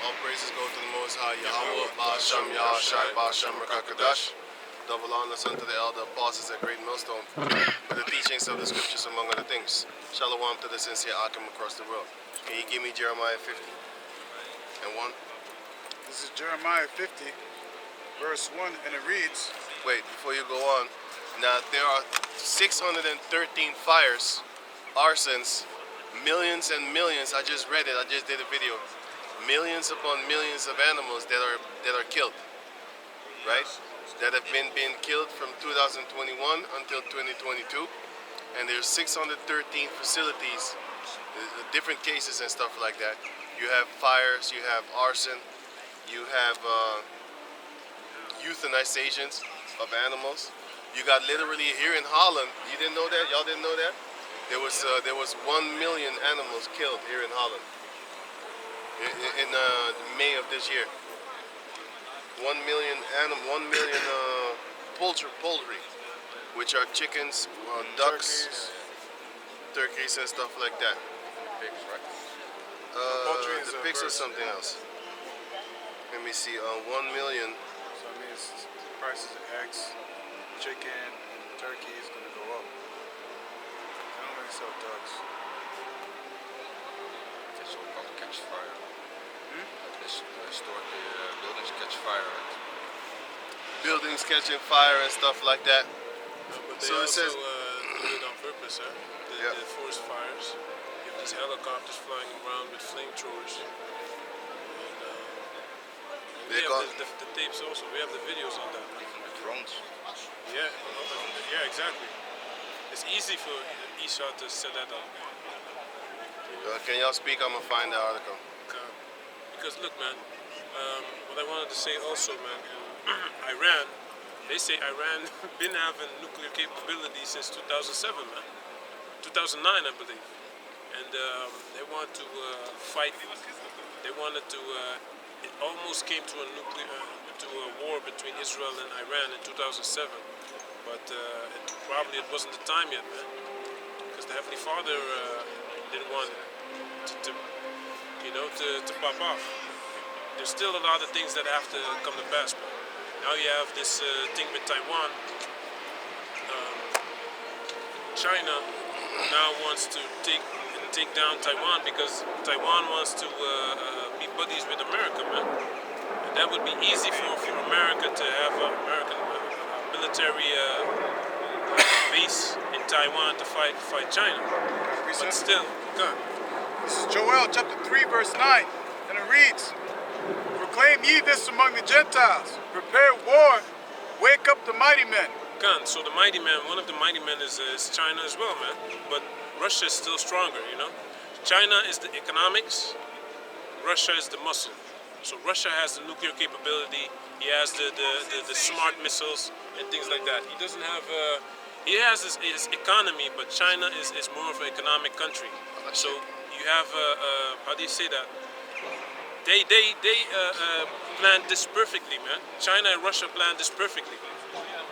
All praises go to the Most High, Yahweh, Ba'asham, Yahushai, Ba'asham, Rakakadash. Double honors unto the elder apostles at Great Millstone for the teachings of the scriptures, among other things. Shalom to the sincere Akim across the world. Can you give me Jeremiah 50 and 1? This is Jeremiah 50, verse 1, and it reads, Wait, before you go on. Now, there are 613 fires, arsons, millions and millions. I just read it. I just did a video. Millions upon millions of animals that are killed, right? That have been killed from 2021 until 2022, and there's 613 facilities, different cases and stuff like that. You have fires, you have arson, you have euthanizations of animals. You got literally here in Holland. You didn't know that? Y'all didn't know that? There was 1 million animals killed here in Holland. In May of this year, 1 million poultry, which are chickens, ducks, turkeys, and stuff like that. Pigs, right? The pigs are something else. Let me see. 1 million. so I mean, the prices of eggs, chicken, and turkey is going to go up. I don't really sell ducks. It's all called catch fire. This store, the buildings catch fire. Buildings catching fire and stuff like that. But they So it also says- do it on purpose, huh? Yeah. The forest fires. You have these helicopters flying around with flamethrowers. And we They have call- the tapes also. We have the videos on that. The drones. Yeah, exactly. It's easy for Isha to set that up. Can y'all speak? I'm gonna find the article. Because look, man, what I wanted to say also, man, Iran, they say Iran been having nuclear capability since 2007, man. 2009, I believe. And they want to fight. They wanted to. It almost came to to a war between Israel and Iran in 2007, but it wasn't the time yet, man. Because the Heavenly Father didn't want to pop off. There's still a lot of things that have to come to pass, man. Now you have this thing with Taiwan. China now wants to take down Taiwan because Taiwan wants to be buddies with America, man. And that would be easy for America to have an American military base in Taiwan to fight China. But still, God. This is Joel chapter 3, verse 9, and it reads, Proclaim ye this among the Gentiles, prepare war, wake up the mighty men. Khan, so the mighty man, one of the mighty men is China as well, man. But Russia is still stronger, you know. China is the economics, Russia is the muscle. So Russia has the nuclear capability, he has the smart missiles and things like that. He doesn't have, he has his economy, but China is more of an economic country. So you have, how do you say that? They planned this perfectly, man. China and Russia planned this perfectly.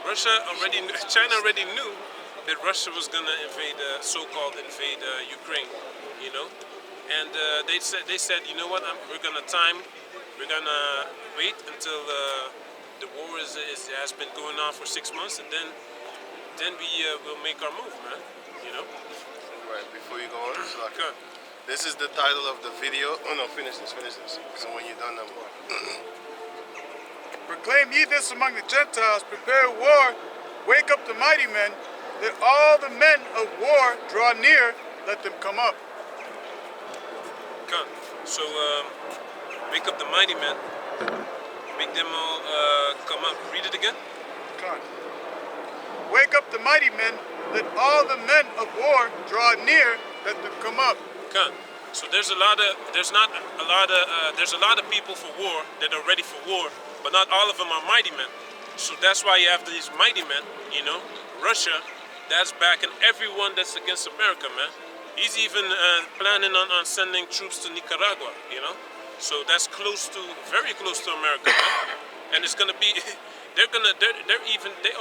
China already knew that Russia was gonna invade, so-called invade Ukraine, you know. And they said, you know what? We're gonna wait until the war has been going on for 6 months, and then we will make our move, man. You know. Right. Before you go on, Good. this is the title of the video. Oh no, finish this. So when you're done, Proclaim ye this among the Gentiles, prepare war, wake up the mighty men, let all the men of war draw near, let them come up. Good. So wake up the mighty men, make them all come up. Read it again. Come on. Wake up the mighty men, let all the men of war draw near, let them come up. Good. So there's a lot of people for war that are ready for war, but not all of them are mighty men. So that's why you have these mighty men, you know. Russia, that's backing everyone that's against America, man. He's even planning on sending troops to Nicaragua, you know. So that's very close to America, man. And it's gonna be, they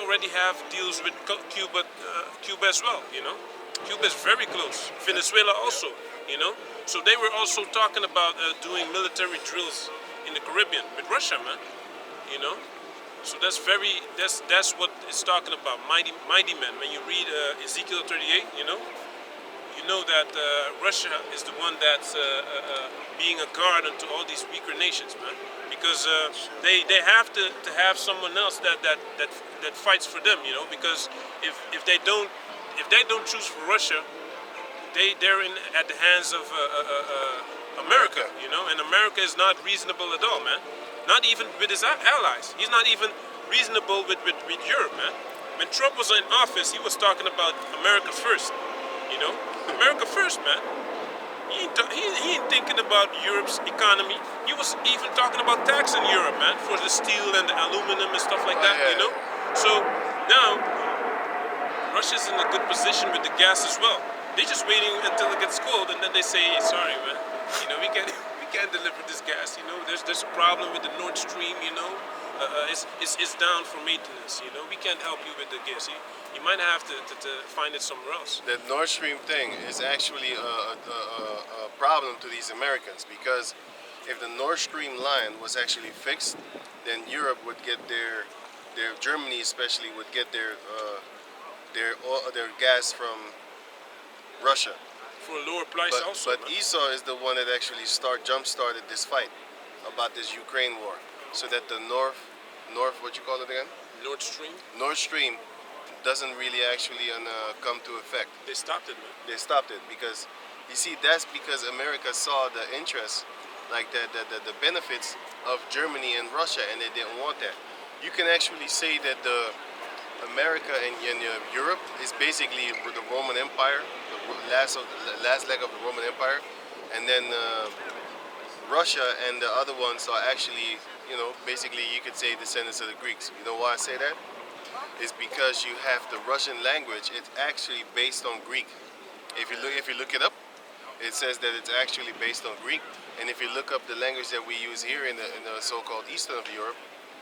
already have deals with Cuba as well, you know. Cuba is very close. Venezuela also. you know. So they were also talking about doing military drills in the Caribbean with Russia, man, you know. So that's what it's talking about, mighty men. When you read Ezekiel 38, you know that Russia is the one that's being a guard unto all these weaker nations, man. Because they have to have someone else that fights for them, you know. Because if they don't choose for Russia, they're in at the hands of America, you know. And America is not reasonable at all, man. Not even with his allies. He's not even reasonable with Europe, man. When Trump was in office, he was talking about America first, you know. America first, man. He ain't thinking about Europe's economy. He was even talking about taxing Europe, man, for the steel and the aluminum and stuff like that, you know. So now Russia's in a good position with the gas as well. They're just waiting until it gets cold, and then they say, sorry, man, you know, we can't deliver this gas. You know, there's a problem with the Nord Stream. You know, it's down for maintenance. You know, we can't help you with the gas. You might have to find it somewhere else. The Nord Stream thing is actually a problem to these Americans, because if the Nord Stream line was actually fixed, then Europe would get their Germany especially would get their gas from Russia. For a lower price also. But Esau is the one that actually jump-started this fight about this Ukraine war, so that the North, what you call it again? Nord Stream. Nord Stream doesn't really actually come to effect. They stopped it, man. They stopped it because, you see, that's because America saw the interest, like the benefits of Germany and Russia, and they didn't want that. You can actually say that the America and Europe is basically the Roman Empire, the last leg of the Roman Empire, and then Russia and the other ones are actually, you know, basically you could say descendants of the Greeks. You know why I say that? It's because you have the Russian language. It's actually based on Greek. If you look it up, it says that it's actually based on Greek. And if you look up the language that we use here in the so-called eastern of Europe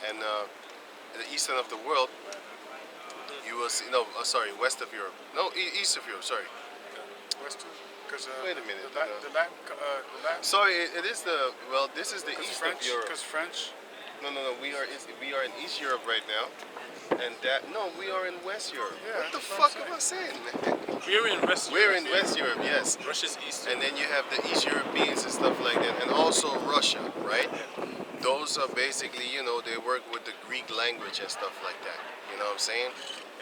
and the eastern of the world, you will see, west of Europe. No, east of Europe, sorry. West, because wait a minute. The Latin. Sorry, it is this is the east French, of Europe. because French. No, we are in East Europe right now, and we are in West Europe. Yeah, what the that's fuck what am I'm I saying? We're in West We're Europe. in West Europe, yes. Russia's east. And then you have the East Europeans and stuff like that, and also Russia, right? Those are basically, you know, they work with the Greek language and stuff like that. You know what I'm saying?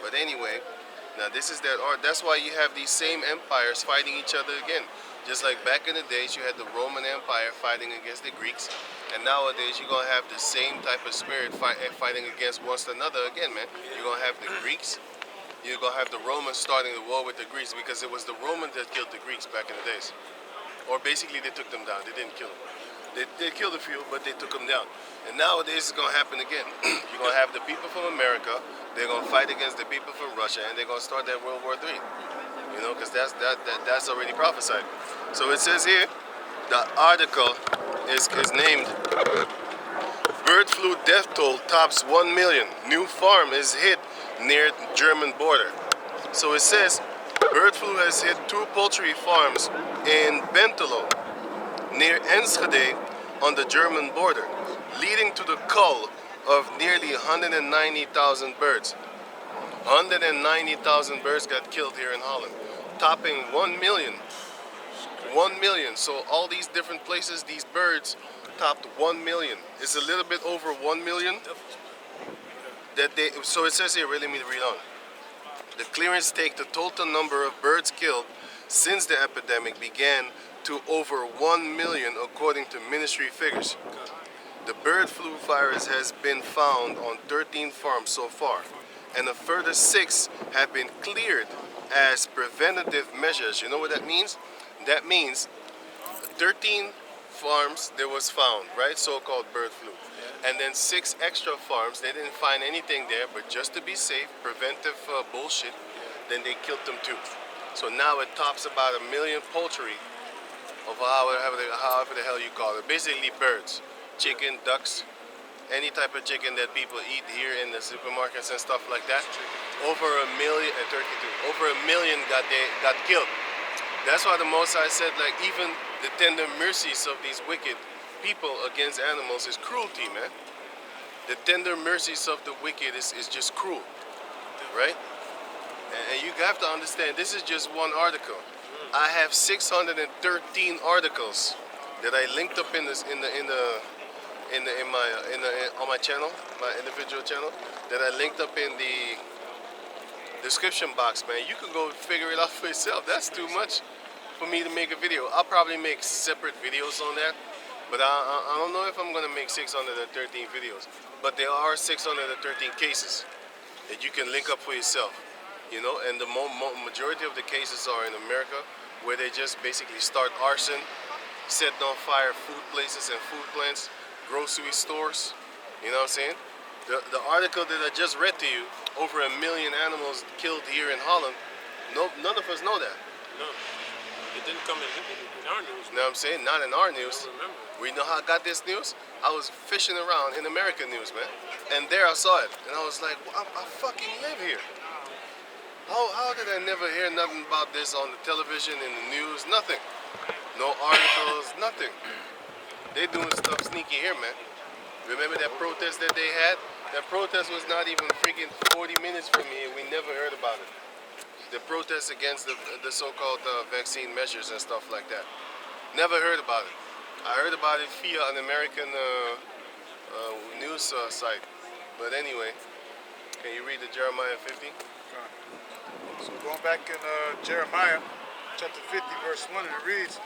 But anyway, now this is that art. That's why you have these same empires fighting each other again. Just like back in the days, you had the Roman Empire fighting against the Greeks, and nowadays you're gonna have the same type of spirit fighting against one another again, man. You're gonna have the Greeks. You're gonna have the Romans starting the war with the Greeks, because it was the Romans that killed the Greeks back in the days. Or basically they took them down. They didn't kill them. They killed a few, but they took them down. And nowadays it's gonna happen again. You're gonna have the people from America. They're gonna fight against the people from Russia, and they're gonna start that World War III. You know, because that's already prophesied. So it says here, the article is named "Bird Flu Death Toll Tops 1 Million. New Farm is Hit Near German Border." So it says, bird flu has hit 2 poultry farms in Bentelo, near Enschede, on the German border, leading to the cull of nearly 190,000 birds. 190,000 birds got killed here in Holland, topping 1 million. 1 million. So all these different places, these birds topped 1 million. It's a little bit over 1 million. So it says here, let me read on. The clearance take the total number of birds killed since the epidemic began to over 1 million, according to ministry figures. The bird flu virus has been found on 13 farms so far, and a further 6 have been cleared as preventative measures. You know what that means? That means 13 farms there was found, right? So-called bird flu. And then 6 extra farms, they didn't find anything there, but just to be safe, preventive bullshit, then they killed them too. So now it tops about 1 million poultry of however the hell you call it. Basically birds, chicken, ducks, any type of chicken that people eat here in the supermarkets and stuff like that. Over 1 million, 32, over 1 million got killed. That's why the Most High said, like, even the tender mercies of these wicked people against animals is cruelty, man. The tender mercies of the wicked is just cruel, right? And you have to understand, this is just one article. I have 613 articles that I linked up on my channel, my individual channel, that I linked up in the description box, man. You can go figure it out for yourself. That's too much for me to make a video. I'll probably make separate videos on that, but I don't know if I'm gonna make 613 videos. But there are 613 cases that you can link up for yourself, you know. And the majority of the cases are in America, where they just basically start arson, setting on fire food places and food plants, grocery stores. You know what I'm saying? The article that I just read to you, over 1 million animals killed here in Holland. No, none of us know that. No, it didn't come in our news. You know what I'm saying? Not in our news. I remember. We know how I got this news? I was fishing around in American news, man. And there I saw it. And I was like, well, I fucking live here. How did I never hear nothing about this on the television, in the news? Nothing. No articles, nothing. They doing stuff sneaky here, man. Remember that protest that they had? That protest was not even freaking 40 minutes from me, and we never heard about it. The protest against the so-called vaccine measures and stuff like that. Never heard about it. I heard about it via an American news site. But anyway, can you read the Jeremiah 50? So going back in Jeremiah chapter 50 verse 1, and it reads,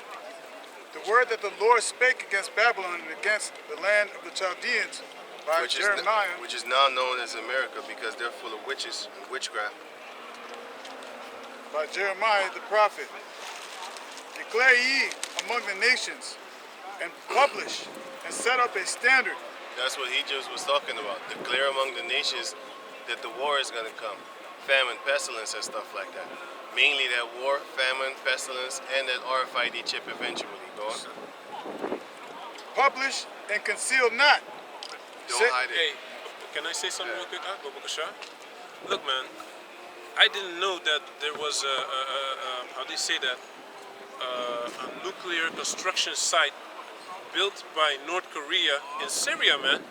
"The word that the Lord spake against Babylon and against the land of the Chaldeans by Jeremiah," which is now known as America because they're full of witches and witchcraft. "by Jeremiah the prophet, declare ye among the nations, and publish and set up a standard." That's what he just was talking about. Declare among the nations that the war is going to come. Famine, pestilence, and stuff like that. Mainly that war, famine, pestilence, and that RFID chip eventually. Go on. "Publish and conceal not." Don't hide it. Hey, can I say something real quick? Look, man, I didn't know that there was how do you say that? A nuclear construction site built by North Korea in Syria, man.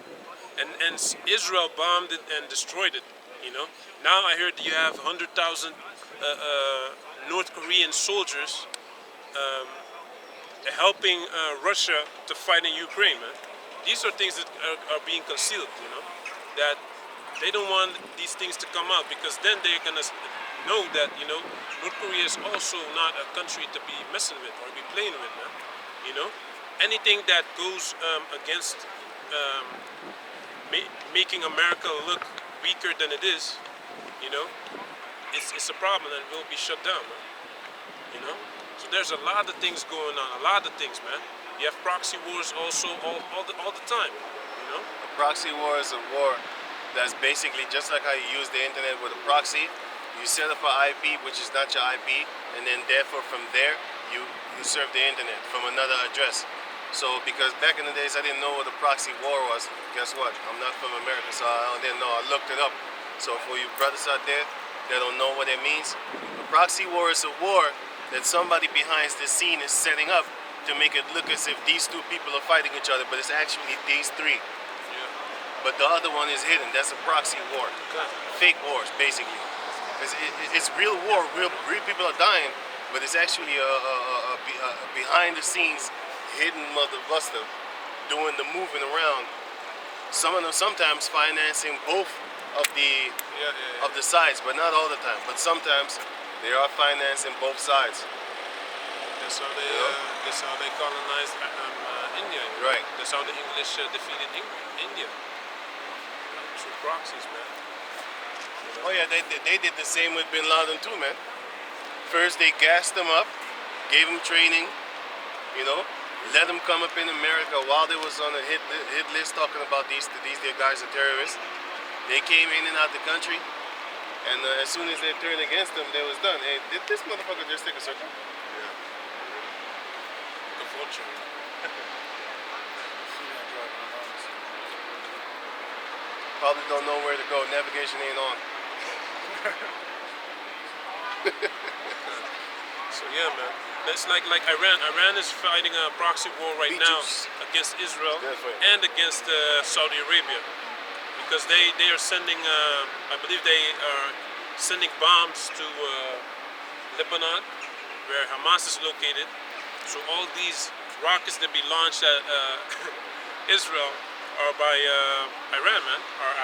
And Israel bombed it and destroyed it, you know? Now I heard you have 100,000 North Korean soldiers helping Russia to fight in Ukraine, man. These are things that are being concealed, you know? That they don't want these things to come out, because then they're gonna know that, you know, North Korea is also not a country to be messing with or be playing with, man. You know? Anything that goes against making America look weaker than it is, you know, it's a problem and will be shut down, man. You know? So there's a lot of things going on, a lot of things, man. You have proxy wars also all the time, you know? A proxy war is a war that's basically just like how you use the internet with a proxy. You set up an IP, which is not your IP, and then therefore from there, you serve the internet from another address. So, because back in the days I didn't know what a proxy war was, guess what? I'm not from America, so I didn't know. I looked it up. So for you brothers out there that don't know what it means, a proxy war is a war that somebody behind the scene is setting up to make it look as if these two people are fighting each other, but it's actually these three. Yeah. But the other one is hidden. That's a proxy war. Fake wars, basically. It's real war. Real people are dying, but it's actually a behind the scenes hidden mother buster doing the moving around. Some of them sometimes financing both of the sides, but not all the time. But sometimes they are financing both sides. That's how they colonized India. Right. That's how the English defeated India. Through proxies, man. Oh yeah, they did the same with Bin Laden too, man. First they gassed them up, gave them training, you know, let them come up in America while they was on a hit list talking about these guys are terrorists. They came in and out the country, and as soon as they turned against them, they was done. Hey, did this motherfucker just take a circle? Yeah. Good fortune. Probably don't know where to go. Navigation ain't on. So yeah, man. It's like Iran. Iran is fighting a proxy war right now Beaches. against Israel Definitely. and against Saudi Arabia because they are sending. I believe they are sending bombs to Lebanon, where Hamas is located. So all these rockets that be launched at Israel are by Iran, man, are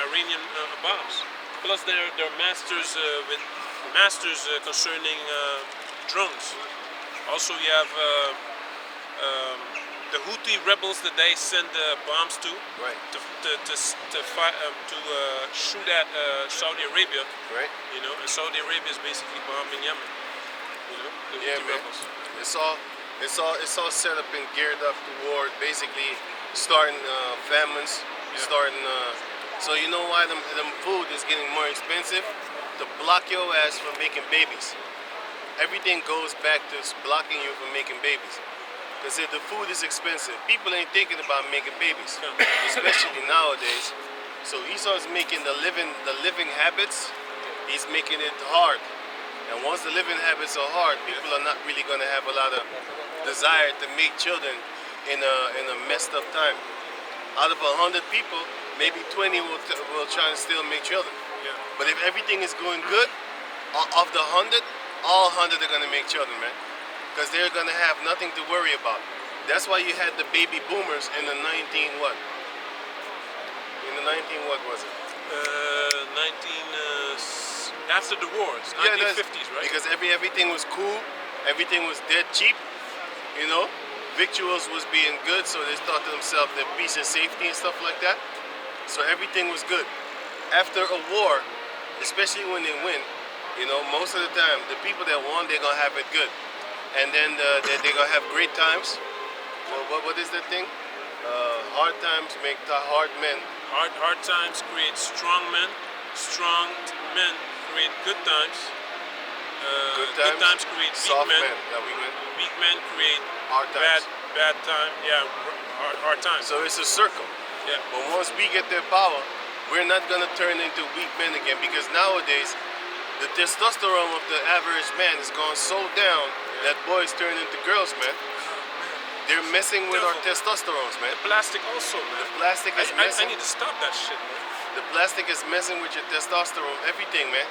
Iranian bombs. Plus, they're masters with masters concerning drones. Also, you have the Houthi rebels that they send bombs to Right. to shoot at Saudi Arabia. Right. You know, and Saudi Arabia is basically bombing Yemen. You know, the Yeah, Houthi man. rebels. It's all set up and geared up toward basically starting famines, starting. So you know why them food is getting more expensive? To block your ass from making babies. Everything goes back to blocking you from making babies. Because if the food is expensive, people ain't thinking about making babies, especially nowadays. So Esau's making the living habits. He's making it hard. And once the living habits are hard, people are not really going to have a lot of desire to make children in a messed up time. Out of 100 people, maybe 20 will try and still make children. Yeah. But if everything is going good, of the 100, all 100 are going to make children, man. Because they're going to have nothing to worry about. That's why you had the baby boomers in the 19 what? In the 19 what was it? 19 after the wars, Yeah, 1950s, right? Because everything was cool, everything was dead cheap, you know. Victuals was being good, so they thought to themselves that peace and safety and stuff like that. So everything was good. After a war, especially when they win, you know, most of the time the people that won, they're gonna have it good, and then they're gonna have great times. What is that thing? Hard times make the hard men. Hard times create strong men. Strong men create good times. Good times create weak soft men. Yeah, we win. Weak men create Hard times. bad time. Yeah, hard times. So it's a circle. Yeah. But once we get their power, we're not gonna turn into weak men again, because nowadays the testosterone of the average man has gone so down that boys turn into girls, man. They're messing with our testosterones, man. Plastic also, man. The plastic is I messing. need to stop that shit, man. The plastic is messing with your testosterone, everything, man.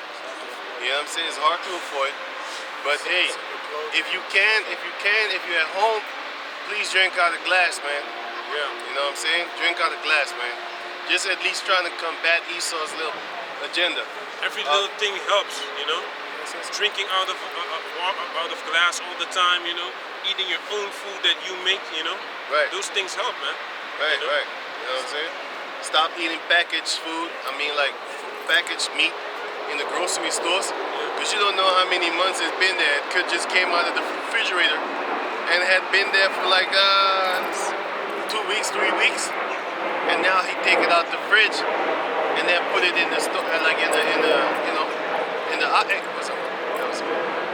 You know what I'm saying? It's hard to avoid. But hey, if you're at home, please drink out of glass, man. Yeah. You know what I'm saying? Drink out of glass, man. Just at least trying to combat Esau's little agenda. Every little thing helps, you know. Drinking out of glass all the time, you know. Eating your own food that you make, you know. Right. Those things help, man. Right, You know? right. You know what I'm saying? Stop eating packaged food. I mean, like packaged meat in the grocery stores. Because you don't know how many months it's been there. It could just came out of the refrigerator and had been there for like 2 weeks, 3 weeks. And now he take it out the fridge and then put it in the store, like in the you know, in the aisle or something.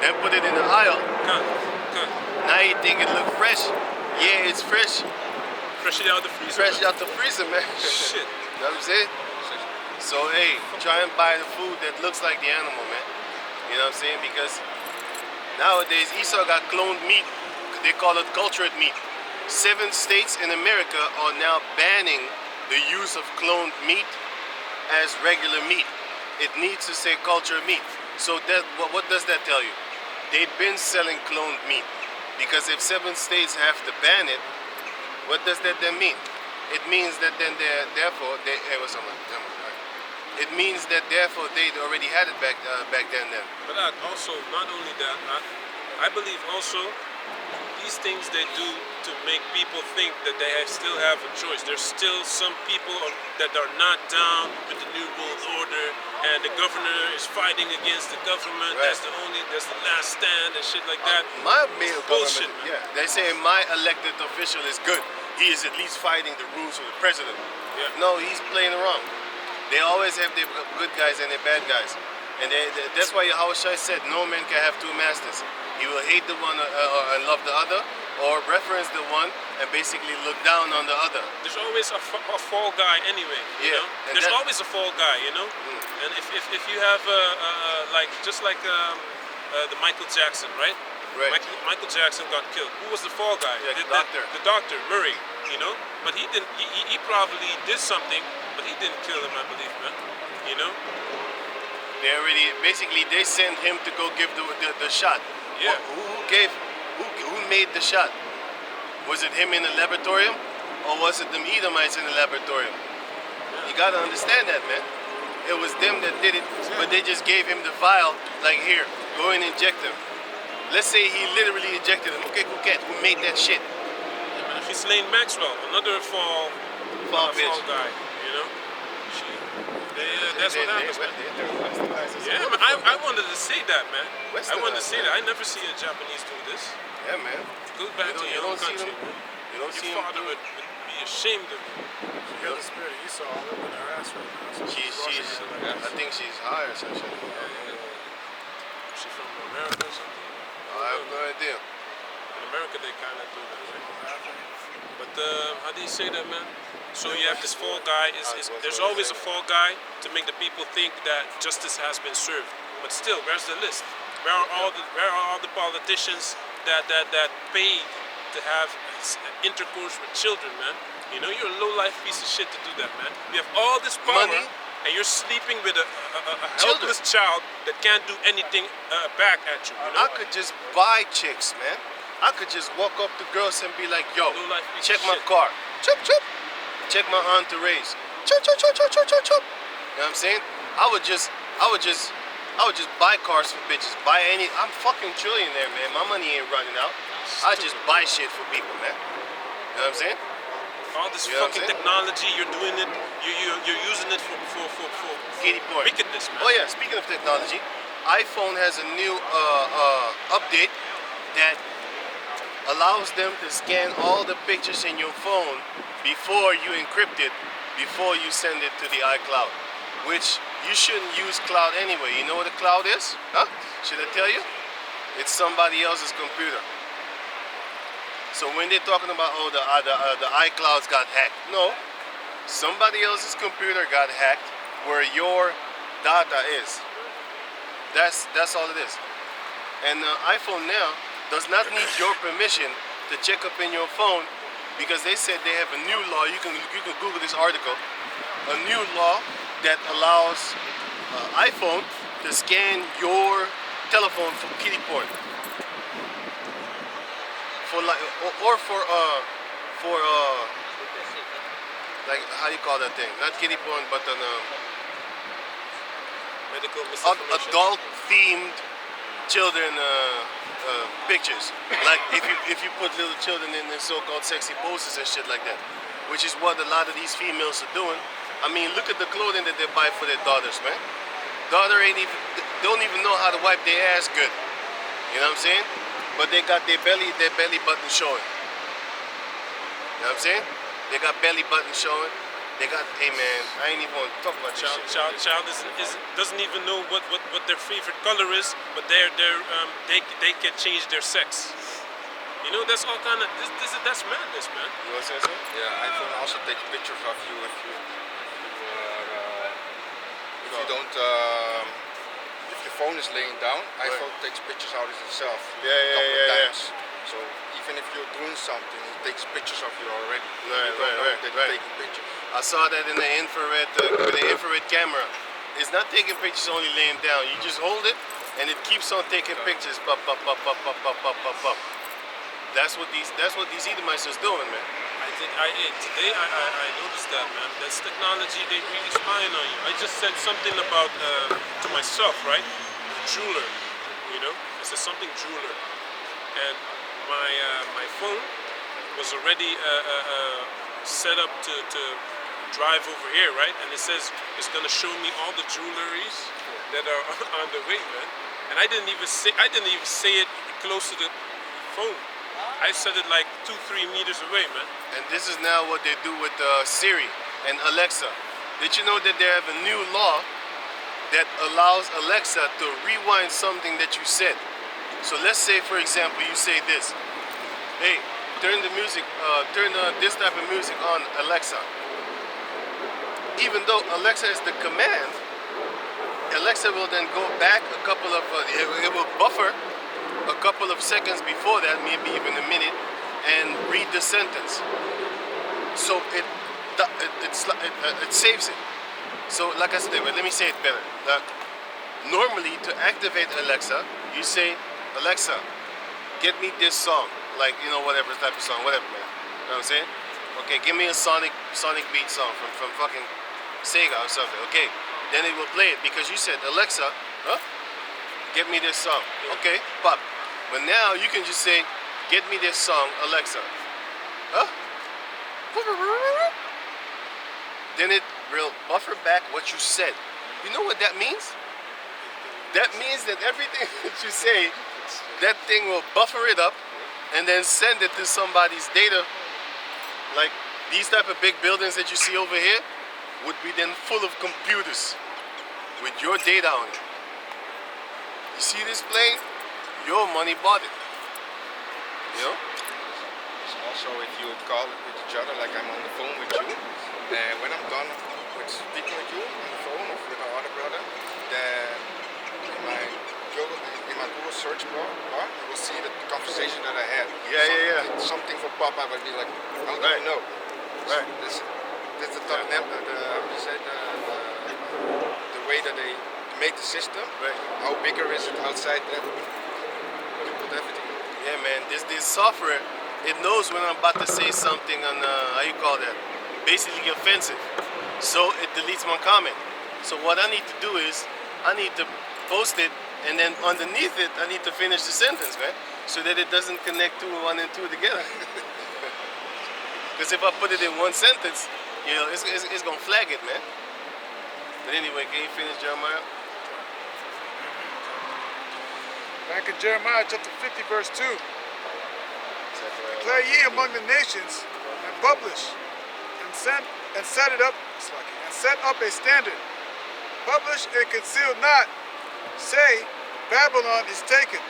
Then put it in the aisle. Cut. Now you think it look fresh. Yeah, it's fresh. Fresh it out the freezer. Fresh out the freezer, man. Shit. You know what I'm saying? So hey, try and buy the food that looks like the animal, man. You know what I'm saying? Because nowadays Esau got cloned meat. They call it cultured meat. 7 states in America are now banning the use of cloned meat as regular meat. It needs to say cultured meat. So that what does that tell you? They've been selling cloned meat. Because if 7 states have to ban it, what does that then mean? It means that then it means that therefore they already had it back then. But also, not only that, I believe also these things they do to make people think that they still have a choice. There's still some people that are not down with the new world order, and the governor is fighting against the government. Right. That's the last stand and shit like that. My mail Bullshit, government, man. yeah, they say my elected official is good. He is at least fighting the rules of the president. Yeah. No, he's playing around. They always have their good guys and their bad guys. And that's why Yahushua said no man can have 2 masters. He will hate the one and love the other, or reference the one and basically look down on the other. There's always a fall guy anyway. You Yeah, know? and There's that- always a fall guy, you know. And if you have like just like the Michael Jackson, right? Right. Michael Jackson got killed. Who was the fall guy? Yeah, the doctor. The doctor, Murray. You know, but he didn't. He probably did something, but he didn't kill him. I believe, man. You know. They already basically they sent him to go give the shot. Yeah. Who made the shot? Was it him in the laboratorium, or was it them Edomites in the laboratorium? You gotta understand that, man. It was them that did it, but they just gave him the vial. Like, here, go and inject him. Let's say he literally injected him. Okay, who made that shit? Ghislaine Maxwell, another fall bitch. guy. You know. That's what happens, man. Yeah, Yeah, man, I wanted to say that, man. I wanted to Westernized, say man. that. I never see a Japanese do this. Yeah, man. Go back to your own country. You don't see Your him. father would be ashamed of you. She got the spirit of Esau all over her ass right now. So She's I think she's high or some shit. She from America or something? I have no idea. In America, they kind of do that, right? But how do you say that, man? So you have this fall guy. There's always a fall guy to make the people think that justice has been served. But still, where's the list? Where are all the politicians that pay to have intercourse with children, man? You know, you're a low-life piece of shit to do that, man. You have all this power, Money. and you're sleeping with a helpless child that can't do anything back at you. You know? I could just buy chicks, man. I could just walk up to girls and be like, yo, Low-life piece check of my shit. car. Chup, chup. Check my entourage. Chup, chup, chup, chup, chup, chup, chup. You know what I'm saying? I would just buy cars for bitches. Buy any. I'm fucking trillionaire, man. My money ain't running out. I just buy shit for people, man. You know what I'm saying? All this You know what I'm fucking saying? technology, you're doing it. You're using it for Kitty porn. wickedness, man. Oh yeah, speaking of technology, iPhone has a new update that allows them to scan all the pictures in your phone before you encrypt it, before you send it to the iCloud. Which you shouldn't use cloud anyway. You know what a cloud is? Huh? Should I tell you? It's somebody else's computer. So when they're talking about, oh, the iClouds got hacked, no. Somebody else's computer got hacked where your data is. That's all it is. And iPhone now does not need your permission to check up in your phone, because they said they have a new law. You can Google this article. A new law that allows iPhone to scan your telephone for kiddie porn. For like, or for like, how do you call that thing? Not kiddie porn, but an Medical misinformation. adult-themed children pictures. Like if you put little children in the so-called sexy poses and shit like that, which is what a lot of these females are doing. I mean, look at the clothing that they buy for their daughters, man. Daughter don't even know how to wipe their ass good. You know what I'm saying? But they got their belly button showing. You know what I'm saying? They got belly button showing. They got, hey man, I ain't even want to talk about this shit. Child doesn't even know what their favorite color is, but they can change their sex. You know, that's all kind of that's madness, man. You want to say something? Yeah, iPhone also takes pictures of you if you don't. If your phone is laying down, iPhone takes pictures out of itself. Yeah, a couple of yeah. times. So even if you're doing something, it takes pictures of you already. Right, You don't know right, that right. you're taking pictures. I saw that in the infrared, with the infrared camera. It's not taking pictures only laying down. You just hold it, and it keeps on taking pictures. Pop, pop, pop, pop, pop, pop, pop, pop, pop. That's what these Edomites is doing, man. Today I noticed that, man. That's technology. They really spying on you. I just said something about to myself, right? Jeweler, you know. I said something jeweler, and my phone was already set up to drive over here, right? And it says it's gonna show me all the jewelries that are on the way, man. And I didn't even say it close to the phone. I said it like 2-3 meters away, man. And this is now what they do with Siri and Alexa. Did you know that they have a new law that allows Alexa to rewind something that you said? So let's say, for example, you say this. Hey, turn this type of music on, Alexa. Even though Alexa is the command, Alexa will then go back a couple of, it will buffer a couple of seconds before that, maybe even a minute, and read the sentence. So it saves it. So like I said, well, let me say it better. Normally, to activate Alexa, you say, Alexa, get me this song, like whatever type of song, whatever, man. You know what I'm saying? Okay, give me a Sonic Beat song from fucking Sega or something. Okay, then it will play it because you said, Alexa, huh? Get me this song. Okay, pop. But now you can just say, get me this song, Alexa. Huh? Then it will buffer back what you said. You know what that means? That means that everything that you say, that thing will buffer it up and then send it to somebody's data. Like these type of big buildings that you see over here would be then full of computers with your data on it. You see this plane? Your money bought it. You know? Also, if you call with each other, like I'm on the phone with you, and when I'm done with speaking with you on the phone or with my other brother, then in my Google search bar, you will see the conversation that I had. Yeah. Something will pop up and be like, how do you know? Right. This is the way that they make the system. Right. How bigger is it outside that? You put everything. Yeah, man. This software, it knows when I'm about to say something on how you call that, basically offensive. So it deletes my comment. So what I need to do is I need to post it, and then underneath it I need to finish the sentence, man, so that it doesn't connect 1 and 2 together. Because if I put it in one sentence, it's gonna flag it, man. But anyway, can you finish Jeremiah? Back in Jeremiah chapter 50, verse 2. Declare ye among the nations, and publish, and set it up, and set up a standard. Publish and conceal not. Say, Babylon is taken.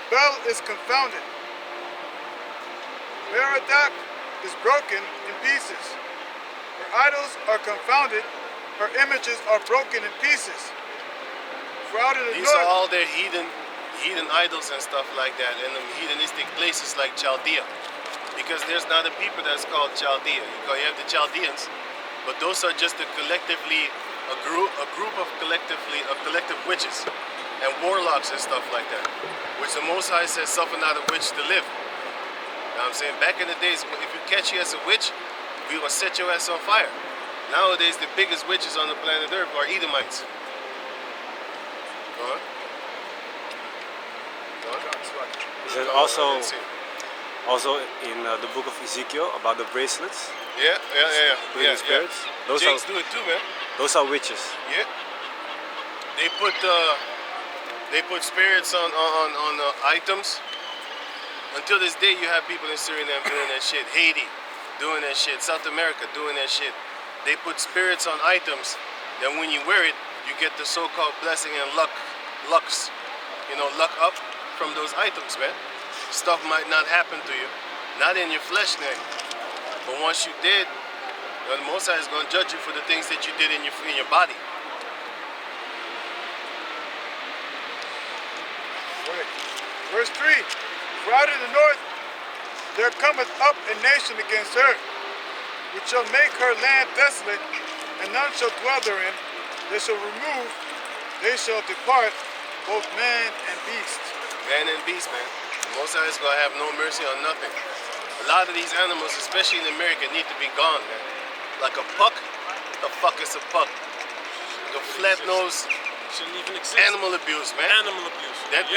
Bel is confounded. Merodach is broken in pieces. Her idols are confounded. Her images are broken in pieces. For out of the These north, are all their heathen idols and stuff like that, and them heathenistic places like Chaldea. Because there's not a people that's called Chaldea. You have the Chaldeans, but those are just a group of collective witches and warlocks and stuff like that, which the Most High says suffer not a witch to live. You know what I'm saying? Back in the days, if you catch you as a witch, we will set your ass on fire. Nowadays, the biggest witches on the planet Earth are Edomites. Go on. There's also in the book of Ezekiel about the bracelets. Yeah. Putting spirits. Those Jakes are do it too, man. those are witches. Yeah. They put spirits on items. Until this day, you have people in Suriname doing that shit. Haiti doing that shit. South America doing that shit. They put spirits on items. Then when you wear it, you get the so-called blessing and lucks. Luck up from those items, man. Stuff might not happen to you, not in your flesh, nigga. But once you did, the Most High is going to judge you for the things that you did in your body. Right. Verse 3. For out of the north there cometh up a nation against her, which shall make her land desolate, and none shall dwell therein. They shall remove, they shall depart, both man and beast. Man and beast, man. The Most High is going to have no mercy on nothing. A lot of these animals, especially in America, need to be gone, man. Like a puck, the fuck is a puck? The flat-nosed Shouldn't even exist. animal abuse, man. Animal abuse. That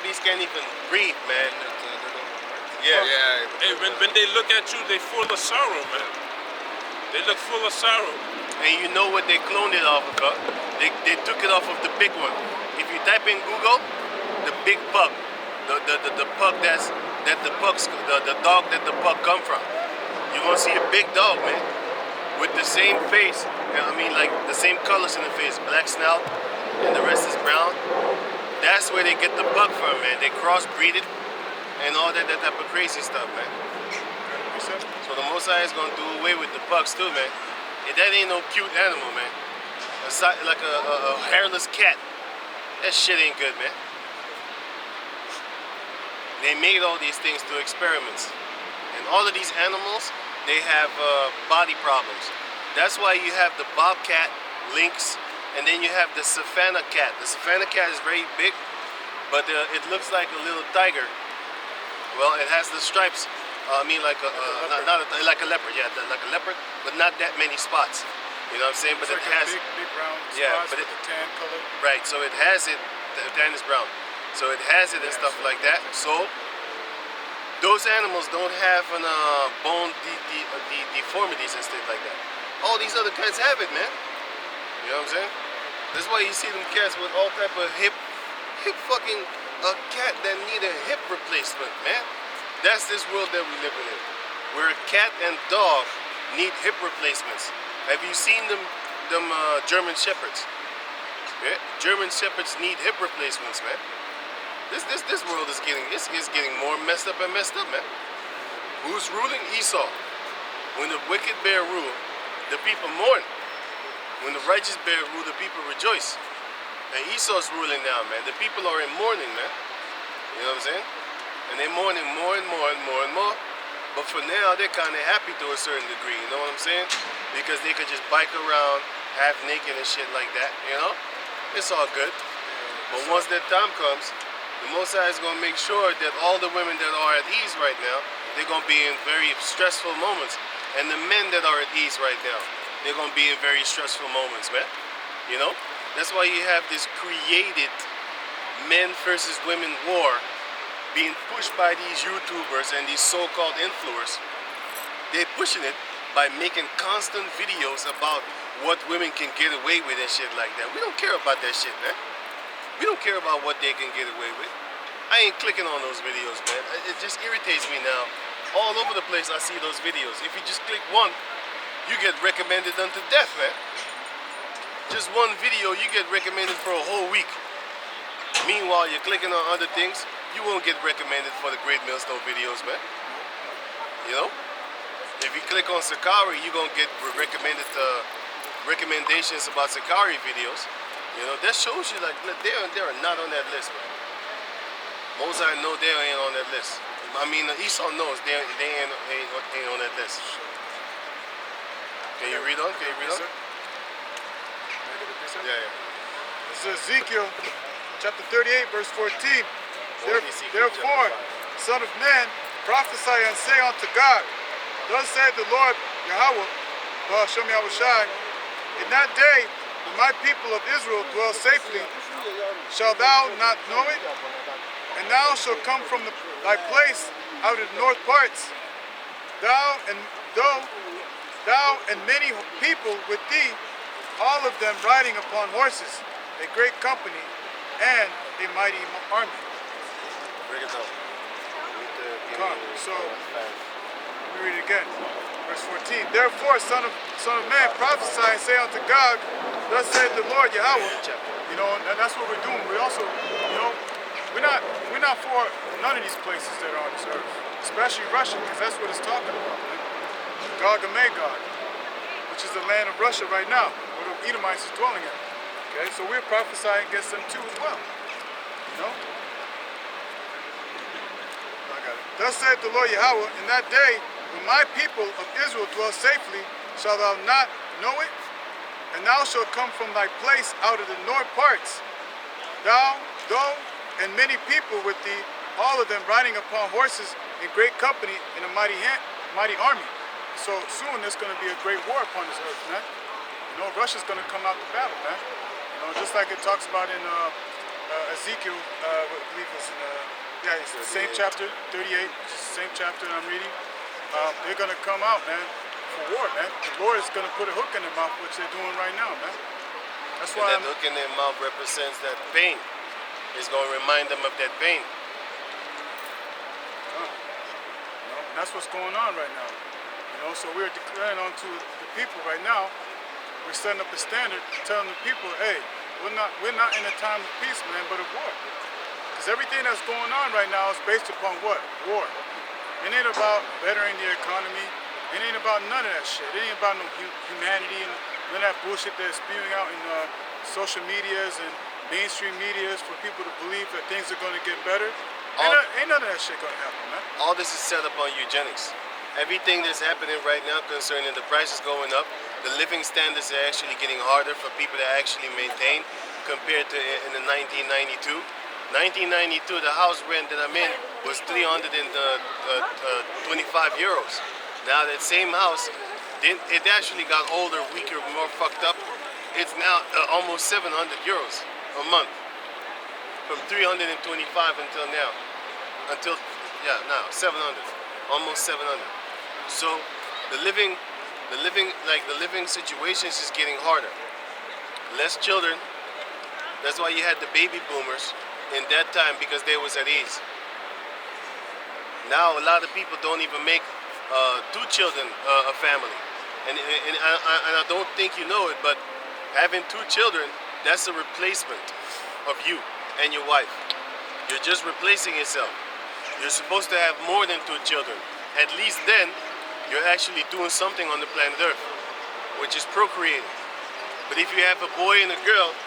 beast can't even breathe, man. Yeah. Hey, when they look at you, they full of sorrow, man. They look full of sorrow. And you know what they cloned it off of, huh? They took it off of the big one. If you type in Google, the big pug, the pug the dog that the pug come from, you're gonna see a big dog, man, with the same face. Like the same colors in the face, black snout, and the rest is brown. That's where they get the pug from, man. They crossbreed it and all that type of crazy stuff, man. So the Most High is gonna do away with the pugs too, man. And that ain't no cute animal, man. Like a hairless cat. That shit ain't good, man. They made all these things to experiments. And all of these animals, they have body problems. That's why you have the bobcat, lynx, and then you have the savannah cat. The savannah cat is very big, but it looks like a little tiger. Well, it has the stripes. Like like a leopard, yeah, like a leopard, but not that many spots. You know what I'm saying? But It's it like has, a big round yeah, spots but with the tan color. right. So it has it. The tan is brown, so it has it and stuff like that. So those animals don't have an bone deformities and stuff like that. All these other cats have it, man. You know what I'm saying? That's why you see them cats with all type of hip fucking cat that need a hip replacement, man. That's this world that we live in, where a cat and dog need hip replacements. Have you seen them German shepherds? Yeah? German shepherds need hip replacements, man. This world is getting more messed up, man. Who's ruling? Esau. When the wicked bear rule, the people mourn. When the righteous bear rule, the people rejoice. And Esau's ruling now, man. The people are in mourning, man. You know what I'm saying? And they're mourning more and more and more and more. But for now, they're kind of happy to a certain degree. You know what I'm saying? Because they could just bike around half naked and shit like that. You know? It's all good. But once that time comes, the Most High is going to make sure that all the women that are at ease right now, they're going to be in very stressful moments. And the men that are at ease right now, they're going to be in very stressful moments, man. You know? That's why you have this created men versus women war being pushed by these YouTubers and these so-called influencers. They're pushing it by making constant videos about what women can get away with and shit like that. We don't care about that shit, man. We don't care about what they can get away with. I ain't clicking on those videos, man. It just irritates me now. All over the place I see those videos. If you just click one, you get recommended unto death, man. Just one video, you get recommended for a whole week. Meanwhile, you're clicking on other things, you won't get recommended for the Great Millstone videos, man. You know? If you click on Sakari, you're going to get recommended recommendations about Sakari videos. You know, that shows you like they're not on that list, man. Mosai know they ain't on that list. I mean, Esau knows they ain't on that list. Can you read on? Can you read on? Yeah. This is Ezekiel chapter 38, verse 14. Therefore, son of man, prophesy and say unto God, thus saith the Lord Yahweh, Hashem Yahushai, in that day when my people of Israel dwell safely, shalt thou not know it? And thou shalt come from thy place out of the north parts, thou and many people with thee, all of them riding upon horses, a great company, and a mighty army. Break it down. So, let me read it again. Verse 14. Therefore, son of man, prophesy and say unto God, thus saith the Lord Yahweh. You know, and that's what we're doing. We also, you know, we're not for none of these places that are on this earth, especially Russia, because that's what it's talking about, man. Gog and Magog, which is the land of Russia right now, where the Edomites is dwelling at. Okay, so we're prophesying against them too as well. You know? I got it. Thus saith the Lord Yahweh, in that day, when my people of Israel dwell safely, shalt thou not know it? And thou shalt come from thy place out of the north parts, thou, and many people with thee, all of them riding upon horses in great company in a mighty army. So soon there's going to be a great war upon this earth, man. You know, Russia's going to come out to battle, man. You know, just like it talks about in Ezekiel, I believe it's in, it's the same chapter, 38, it's the same chapter that I'm reading. They're going to come out, man, for war, man. The Lord is going to put a hook in their mouth, which they're doing right now, man. That's why that hook in their mouth represents that pain. It's going to remind them of that pain. You know, and that's what's going on right now. You know, so we're declaring onto the people right now. We're setting up a standard, telling the people, hey, we're not in a time of peace, man, but of war. Because everything that's going on right now is based upon what? War. It ain't about bettering the economy. It ain't about none of that shit. It ain't about no humanity and none of that bullshit that's spewing out in social medias and mainstream medias for people to believe that things are going to get better. Ain't none of that shit gonna happen, man. All this is set up on eugenics. Everything that's happening right now concerning the prices going up, the living standards are actually getting harder for people to actually maintain compared to in the 1992. 1992, the house rent that I'm in was 325 euros. Now that same house, it actually got older, weaker, more fucked up. It's now almost 700 euros a month, from 325 until now. Until, yeah, now 700, almost 700. So the living situations is getting harder. Less children. That's why you had the baby boomers in that time, because they was at ease. Now a lot of people don't even make 2 children a family, and I don't think you know it, but having 2 children, that's a replacement of you and your wife. You're just replacing yourself. You're supposed to have more than 2 children. At least then, you're actually doing something on the planet Earth, which is procreating. But if you have a boy and a girl,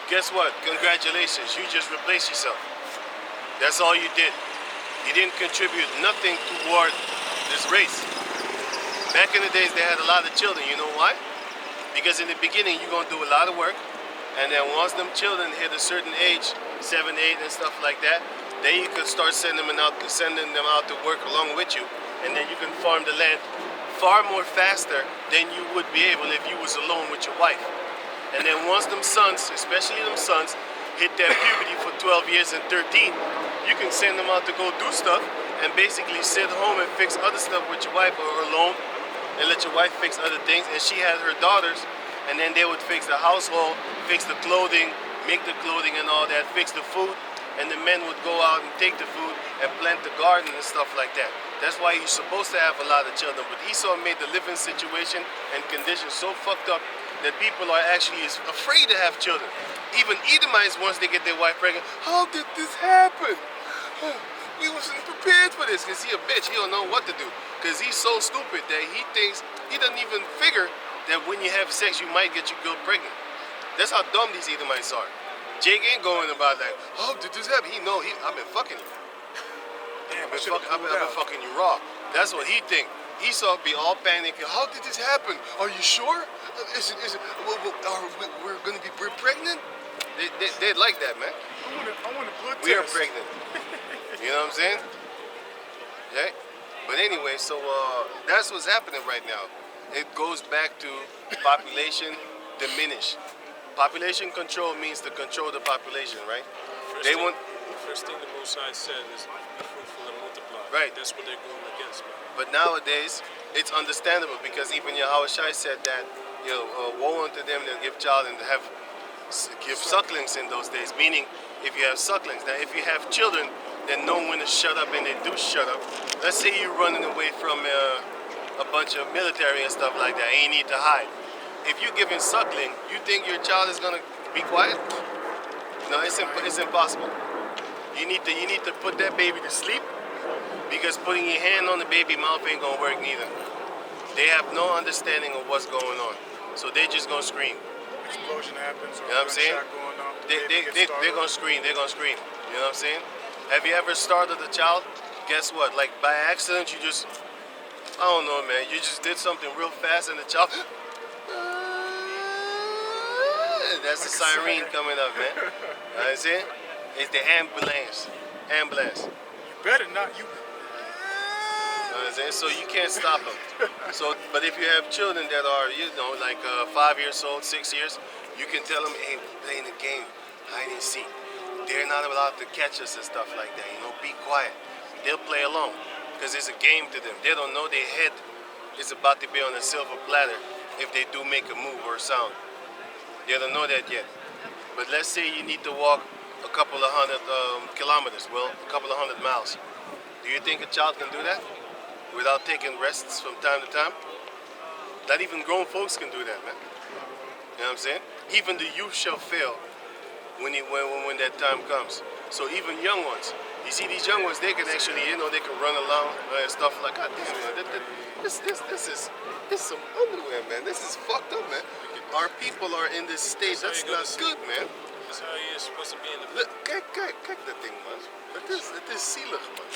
guess what? Congratulations, you just replaced yourself. That's all you did. You didn't contribute nothing toward this race. Back in the days, they had a lot of children. You know why? Because in the beginning, you're gonna do a lot of work, and then once them children hit a certain age, 7, 8, and stuff like that, then you can start sending them out to work along with you, and then you can farm the land far more faster than you would be able if you was alone with your wife. And then once them sons, especially them sons, hit that puberty for 12 years and 13, you can send them out to go do stuff and basically sit home and fix other stuff with your wife or alone, and let your wife fix other things. And she had her daughters, and then they would fix the household, fix the clothing, make the clothing and all that, fix the food, and the men would go out and take the food and plant the garden and stuff like that. That's why you're supposed to have a lot of children. But Esau made the living situation and conditions so fucked up that people are actually afraid to have children. Even Edomites, once they get their wife pregnant, how did this happen? We wasn't prepared for this. Because he a bitch, he don't know what to do. Because he's so stupid that he thinks, he doesn't even figure that when you have sex, you might get your girl pregnant. That's how dumb these Edomites are. Jake ain't going about like, how did this happen? I've been fucking you. Damn, I've been fucking you raw. That's what he think. Esau be all panicked. How did this happen? Are you sure? We're gonna be pregnant? They'd like that, man. I want a blood test. We are pregnant. You know what I'm saying? Yeah. But anyway, so that's what's happening right now. It goes back to population diminish. Population control means to control the population, right? First thing the Most High said is be fruitful and multiply. Right. That's what they're going against, man. But nowadays, it's understandable because even Yahweh Shai said that, woe unto them that give child and give sucklings in those days. Meaning, if you have sucklings. Now, if you have children that know when to shut up and they do shut up. Let's say you're running away from a bunch of military and stuff like that, and you need to hide. If you're giving suckling, you think your child is gonna be quiet? No, it's impossible. You need to put that baby to sleep, because putting your hand on the baby mouth ain't gonna work neither. They have no understanding of what's going on, so they're just gonna scream. Explosion happens, or you know what I'm saying? going on, They're gonna scream. They're gonna scream. You know what I'm saying? Have you ever startled a child? Guess what? Like by accident, I don't know, man. You just did something real fast, and the child. That's the siren coming up, man. You know what I'm saying? It's the ambulance. Ambulance. You better not. You know what I'm saying? So you can't stop them. But if you have children that are, like 5 years old, 6 years, you can tell them, hey, we're playing a game, hide and seek. They're not allowed to catch us and stuff like that. Be quiet. They'll play along because it's a game to them. They don't know their head is about to be on a silver platter if they do make a move or a sound. They don't know that yet. But let's say you need to walk a couple of 100 kilometers, a couple of 100 miles. Do you think a child can do that without taking rests from time to time? Not even grown folks can do that, man. You know what I'm saying? Even the youth shall fail when that time comes. So even young ones, you see these young ones, they can actually, they can run along and stuff like that. This is some underwear, man. This is fucked up, man. Our people are in this state. That's not good, man. That's how you're supposed to be in the Look, kijk dat ding, man. Het is zielig, man.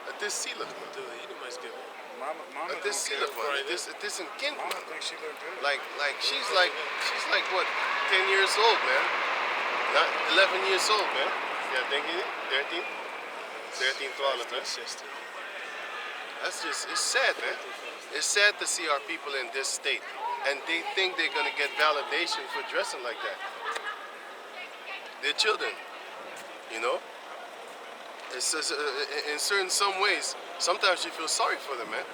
Het is zielig, man. Dude, you must get it. Mama Het is zielig, man. Het is een kind, Mama man. thinks she look good. She's like what, 10 years old, man. Not 11 years old, man. Yeah, denk je niet? 13? 13, 12, man. 16. That's just, it's sad, man. It's sad to see our people in this state. And they think they're gonna get validation for dressing like that. They're children, you know? It's just, in some ways, sometimes you feel sorry for them, man.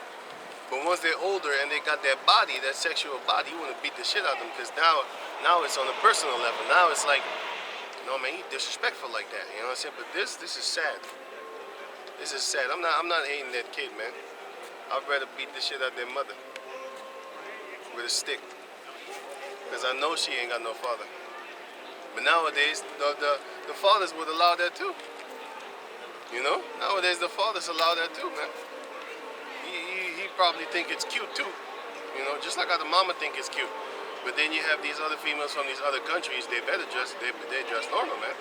But once they're older and they got that body, that sexual body, you want to beat the shit out of them because now it's on a personal level. Now it's like, you know, man, you disrespectful like that. You know what I'm saying? But this is sad. This is sad. I'm not hating that kid, man. I'd rather beat the shit out of their mother with a stick because I know she ain't got no father. But nowadays, the fathers would allow that too. You know? Nowadays, the fathers allow that too, man. He probably think it's cute too. You know, just like how the mama think it's cute. But then you have these other females from these other countries, they dress normal, man.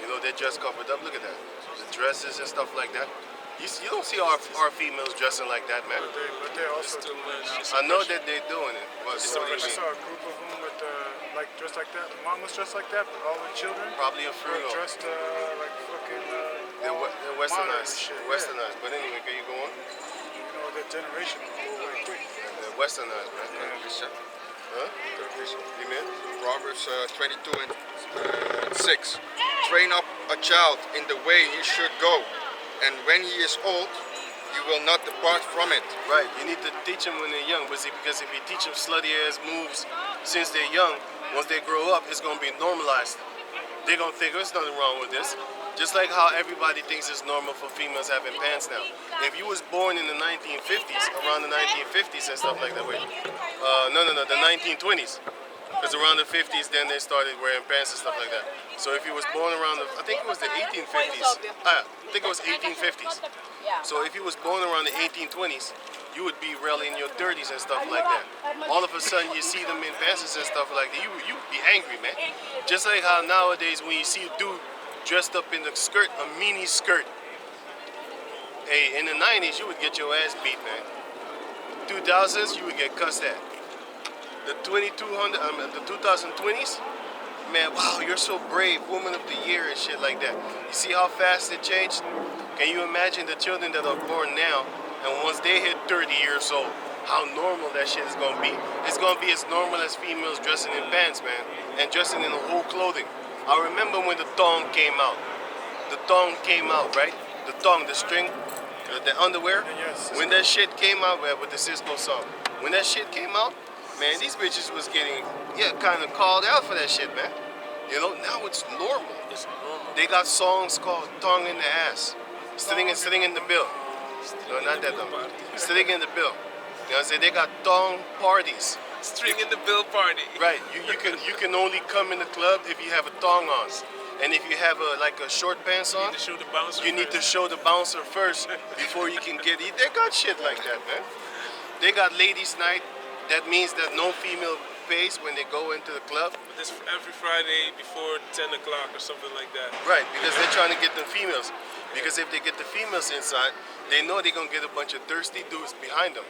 You know, they dress covered up. Look at that. The dresses and stuff like that. You don't see our females dressing like that, man. But they're also It's too doing it much. now. I know that they're doing it. But I what do you saw mean? a group of them with like dressed like that. Mom was dressed like that, but all the children Probably a were frugal. dressed like fucking. They're modern westernized. shit, yeah. Westernized. But anyway, can you go on? You know, that generation will go away quick. They're westernized, man. Vision. Huh? Vision. You mean? Proverbs 22 and 6. Train up a child in the way he should go, and when he is old, he will not depart from it. Right, you need to teach them when they're young, but see, because if you teach them slutty ass moves since they're young, once they grow up, it's gonna be normalized. They're gonna think there's nothing wrong with this. Just like how everybody thinks it's normal for females having pants now. If you was born in the 1950s, around the 1950s and stuff like that, the 1920s. Because around the 50s, then they started wearing pants and stuff like that. So if you was born around I think it was the 1850s. I think it was 1850s. So if you was born around the 1820s, you would be really in your 30s and stuff like that. All of a sudden you see them in pants and stuff like that, you would be angry, man. Just like how nowadays when you see a dude dressed up in the skirt, a mini skirt. Hey, in the 90s you would get your ass beat, man. 2000s you would get cussed at. The 2020s, man, wow, you're so brave, woman of the year and shit like that. You see how fast it changed? Can you imagine the children that are born now, and once they hit 30 years old, how normal that shit is gonna be? It's gonna be as normal as females dressing in pants, man, and dressing in the whole clothing. I remember when the thong came out. The thong came out, right? The thong, the string, the underwear. Yes. When that shit came out, with the Cisco song, when that shit came out, man, these bitches was getting, kind of called out for that shit, man. You know, now it's normal. It's normal. They got songs called "Tongue in the Ass," sitting in the bill. No, not that though. Sitting in the bill. You know what I'm saying? They got thong parties. String in the bill party. Right. You can only come in the club if you have a thong on, and if you have a short pants You on, need to show the bouncer. you need to show the bouncer first before you can get it. They got shit like that, man. They got ladies' night. That means that no female pays when they go into the club. This every Friday before 10 o'clock or something like that. Right, because they're trying to get the females. Because if they get the females inside, they know they're going to get a bunch of thirsty dudes behind them.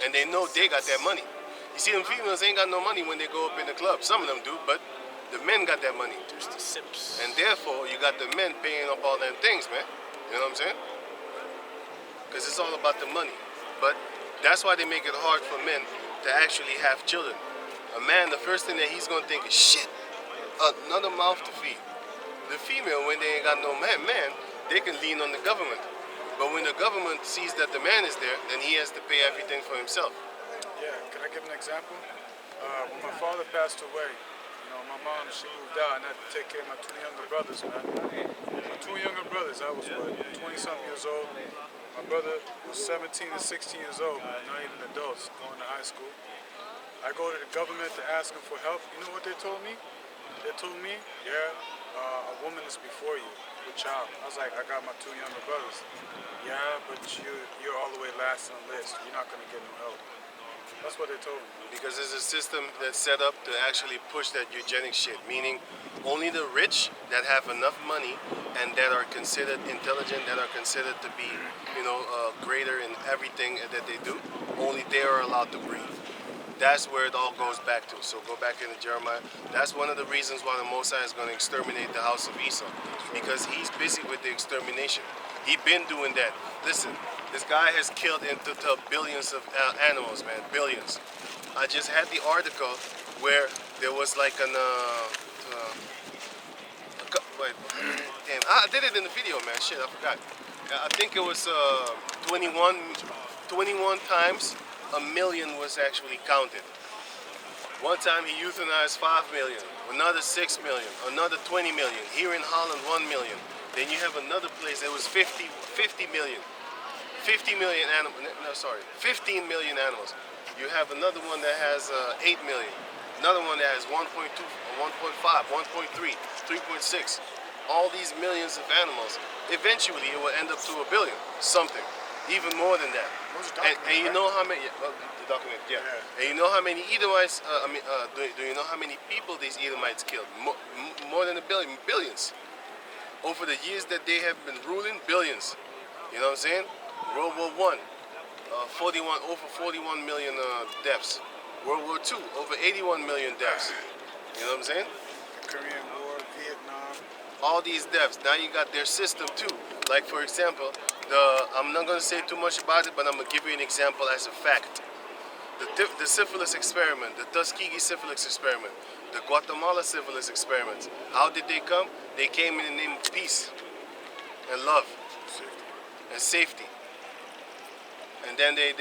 And they know they got that money. You see, them females ain't got no money when they go up in the club. Some of them do, but the men got that money. There's the simps. And therefore, you got the men paying up all them things, man. You know what I'm saying? Because it's all about the money. But that's why they make it hard for men to actually have children. A man, the first thing that he's gonna think is, shit, another mouth to feed. The female, when they ain't got no man, they can lean on the government. But when the government sees that the man is there, then he has to pay everything for himself. Yeah, can I give an example? When my father passed away, you know, my mom, she moved out and I had to take care of my two younger brothers, man. My two younger brothers, I was, 20-something years old. My brother was 17 and 16 years old, man, not even adults, going to high school. I go to the government to ask them for help. You know what they told me? They told me, a woman is before you, with child. I was like, I got my two younger brothers. Yeah, but you're all the way last on the list. You're not gonna get no help. That's what they told him. Because there's a system that's set up to actually push that eugenic shit, meaning only the rich that have enough money and that are considered intelligent, that are considered to be, greater in everything that they do, only they are allowed to breed. That's where it all goes back to. So go back into Jeremiah. That's one of the reasons why the Mosai is going to exterminate the house of Esau, because he's busy with the extermination. He been doing that. Listen, this guy has killed into billions of animals, man, billions. I just had the article where there was like wait, damn, I did it in the video, man. Shit, I forgot. I think it was 21 times a million was actually counted. One time he euthanized 5 million, another 6 million, another 20 million. Here in Holland, 1 million. Then you have another place that was 50 million. 50 million animals, no, sorry, 15 million animals. You have another one that has 8 million. Another one that has 1.2, 1.5, 1.3, 3.6. All these millions of animals, eventually it will end up to a billion, something, even more than that. And you know how many, the document, yeah. And you know how many Edomites, do you know how many people these Edomites killed? More than a billion, billions. Over the years that they have been ruling, billions. You know what I'm saying? World War I, over 41 million deaths. World War II, over 81 million deaths. You know what I'm saying? The Korean War, Vietnam. All these deaths. Now you got their system too. Like for example, I'm not going to say too much about it, but I'm going to give you an example as a fact. The syphilis experiment, the Tuskegee syphilis experiment, the Guatemala syphilis experiments. How did they come? They came in the name of peace and love and safety. And then they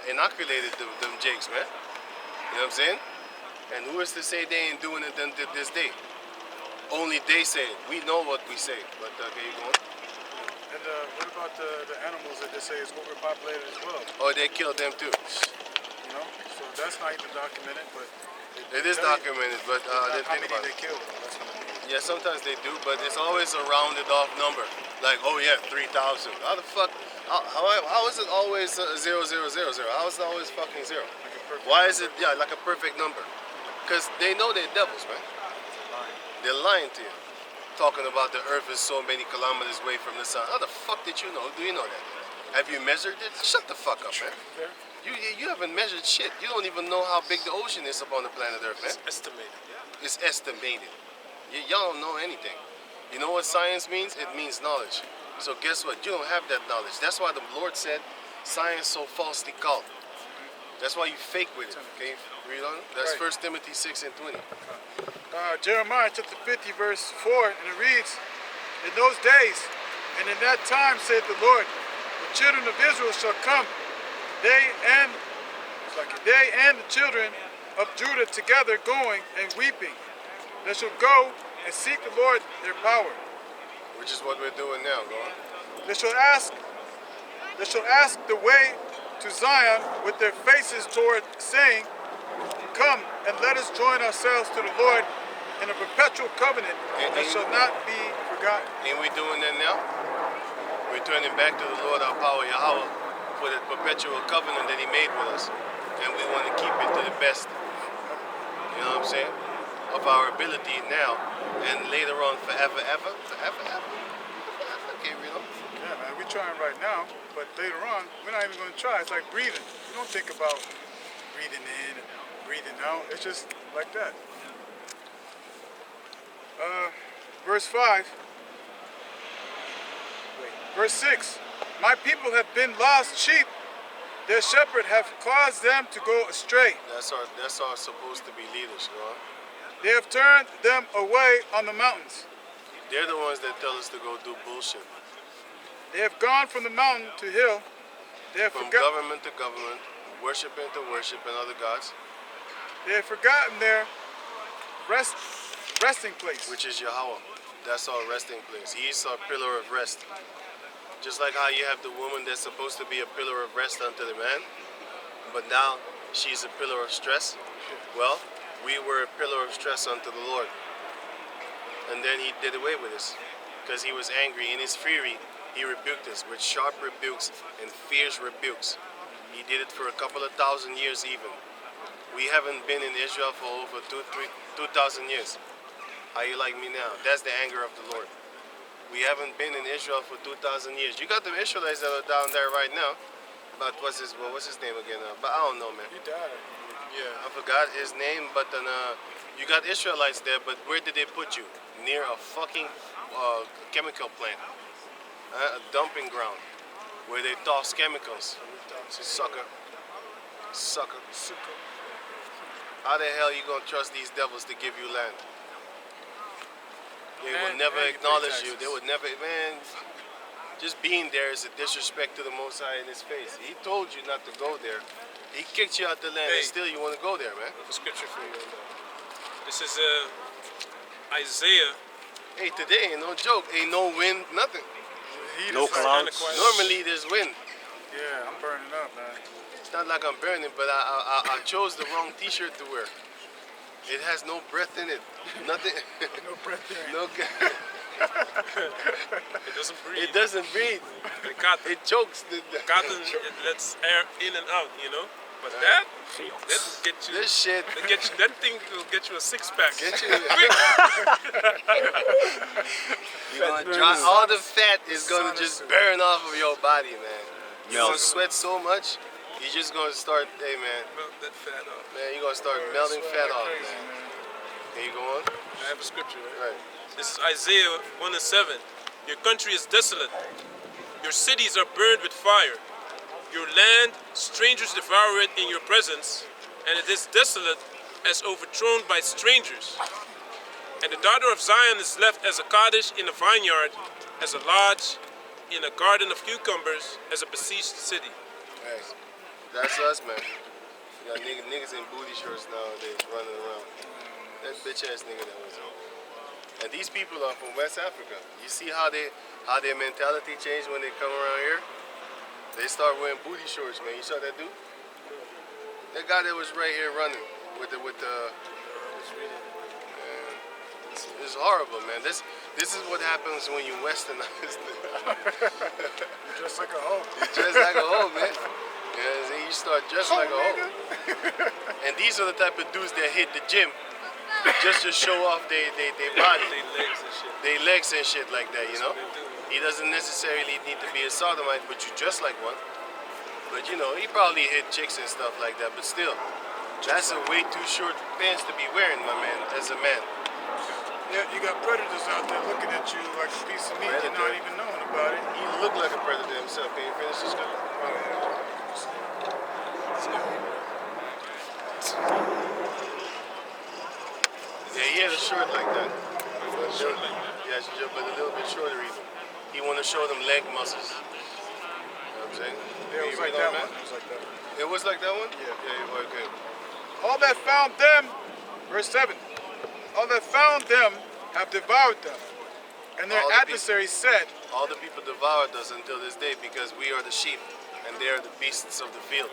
inoculated them jakes, man. You know what I'm saying? And who is to say they ain't doing it until this day? Only they say it. We know what we say. But okay, you going? And what about the animals that they say is overpopulated as well? Oh, they killed them too. You know, so that's not even documented, but It is documented, but they how think many about they it. killed. That's what I mean. Yeah, sometimes they do, but it's always a rounded off number. Like, oh yeah, 3,000. How the fuck? How is it always 0,000? How is it always fucking zero? Why is it like a perfect number? Because they know they're devils, man. They're lying to you, talking about the Earth is so many kilometers away from the sun. How the fuck did you know? Do you know that? Have you measured it? Shut the fuck up, man. You haven't measured shit. You don't even know how big the ocean is upon the planet Earth, man. It's estimated. It's estimated. Y'all don't know anything. You know what science means? It means knowledge. So guess what? You don't have that knowledge. That's why the Lord said science so falsely called. That's why you fake with it. Okay, read on. That's Right. 1 Timothy 6 and 20. Jeremiah chapter 50 verse 4, and it reads, in those days and in that time, saith the Lord, the children of Israel shall come, they and the children of Judah together going and weeping. They shall go and seek the Lord their power. Which is what we're doing now, go on. They shall ask the way to Zion with their faces toward, saying, come and let us join ourselves to the Lord in a perpetual covenant that shall not be forgotten. Ain't we doing that now? We're turning back to the Lord our power, Yahweh, for the perpetual covenant that he made with us. And we want to keep it to the best, you know what I'm saying, of our ability now and later on forever, ever. Okay, you know? Yeah, man, we're trying right now, but later on, we're not even going to try. It's like breathing. You don't think about breathing in and breathing out. It's just like that. Verse 5. Verse 6. My people have been lost sheep. Their shepherd have caused them to go astray. That's our supposed to be leaders, you know? They have turned them away on the mountains. They're the ones that tell us to go do bullshit. They have gone from the mountain to hill. They have From forgotten. government to government, worshiping to worship and other gods, They have forgotten their resting place. which is Yahweh. That's our resting place. He's our pillar of rest. Just like how you have the woman that's supposed to be a pillar of rest unto the man, but now she's a pillar of stress. Well, we were a pillar of stress unto the Lord. And then he did away with us because he was angry. In his fury, he rebuked us with sharp rebukes and fierce rebukes. He did it for a couple of thousand years even. We haven't been in Israel for over 2,000 years. How you like me now? That's the anger of the Lord. We haven't been in Israel for 2,000 years. You got the Israelites that are down there right now. But what's his name again? But I don't know, man. He died. Yeah, I forgot his name. But then you got Israelites there. But where did they put you? Near a fucking chemical plant, a dumping ground, where they toss chemicals. Sucker. How the hell you gonna trust these devils to give you land? They will never acknowledge you. They would never, man. Just being there is a disrespect to the Most High in His face. He told you not to go there. He kicked you out the land, and still you want to go there, man. I have a scripture for you. This is Isaiah. Hey, today ain't no joke. Ain't no wind, nothing. No clouds. Normally there's wind. Yeah, I'm burning up, man. It's not like I'm burning, but I chose the wrong T-shirt to wear. It has no breath in it. Nothing. No breath there. No. It doesn't breathe. It doesn't breathe. The cotton, It chokes. cotton it lets air in and out, you know. But that will get you. This shit. That thing will get you a six-pack. Get you. You're gonna dry, all the fat is gonna just burn off of your body, man. You're gonna sweat so much. You're just gonna start. Hey, man. Melt that fat off. Man, you're gonna start melting fat off, man. Can you go on? I have a scripture, right? Right. This is Isaiah 1:7. Your country is desolate. Your cities are burned with fire. Your land, strangers devour it in your presence, and it is desolate as overthrown by strangers. And the daughter of Zion is left as a cottage in a vineyard, as a lodge in a garden of cucumbers, as a besieged city. Right. That's us, man. You got niggas in booty shorts nowadays running around. That bitch ass nigga that was on. And these people are from West Africa. You see how their mentality changed when they come around here? They start wearing booty shorts, man. You saw that dude? That guy that was right here running with the it's horrible, man. This is what happens when you westernize. You're just like a hoe. You dress like a hoe, man. Yeah, you start dressing like a hoe. And these are the type of dudes that hit the gym just to show off their body. They legs and shit. Their legs and shit like that, you know? They do. He doesn't necessarily need to be a sodomite, but you dress like one. But you know, he probably hit chicks and stuff like that, but still. That's a way too short pants to be wearing, my man, as a man. Yeah, you got predators out there looking at you like a piece of meat. You're not even knowing about it. He looked like a predator himself. Can you finish this guy? Yeah, he had a short like that. Yeah, but a little bit shorter even. He want to show them leg muscles. You know what I'm saying? Yeah, it was like that one. It was like that one. It was like that one? Yeah. Yeah, okay. All that found them, verse 7, all that found them have devoured them. And their All the adversaries said, All the people devoured us until this day because we are the sheep and they are the beasts of the field.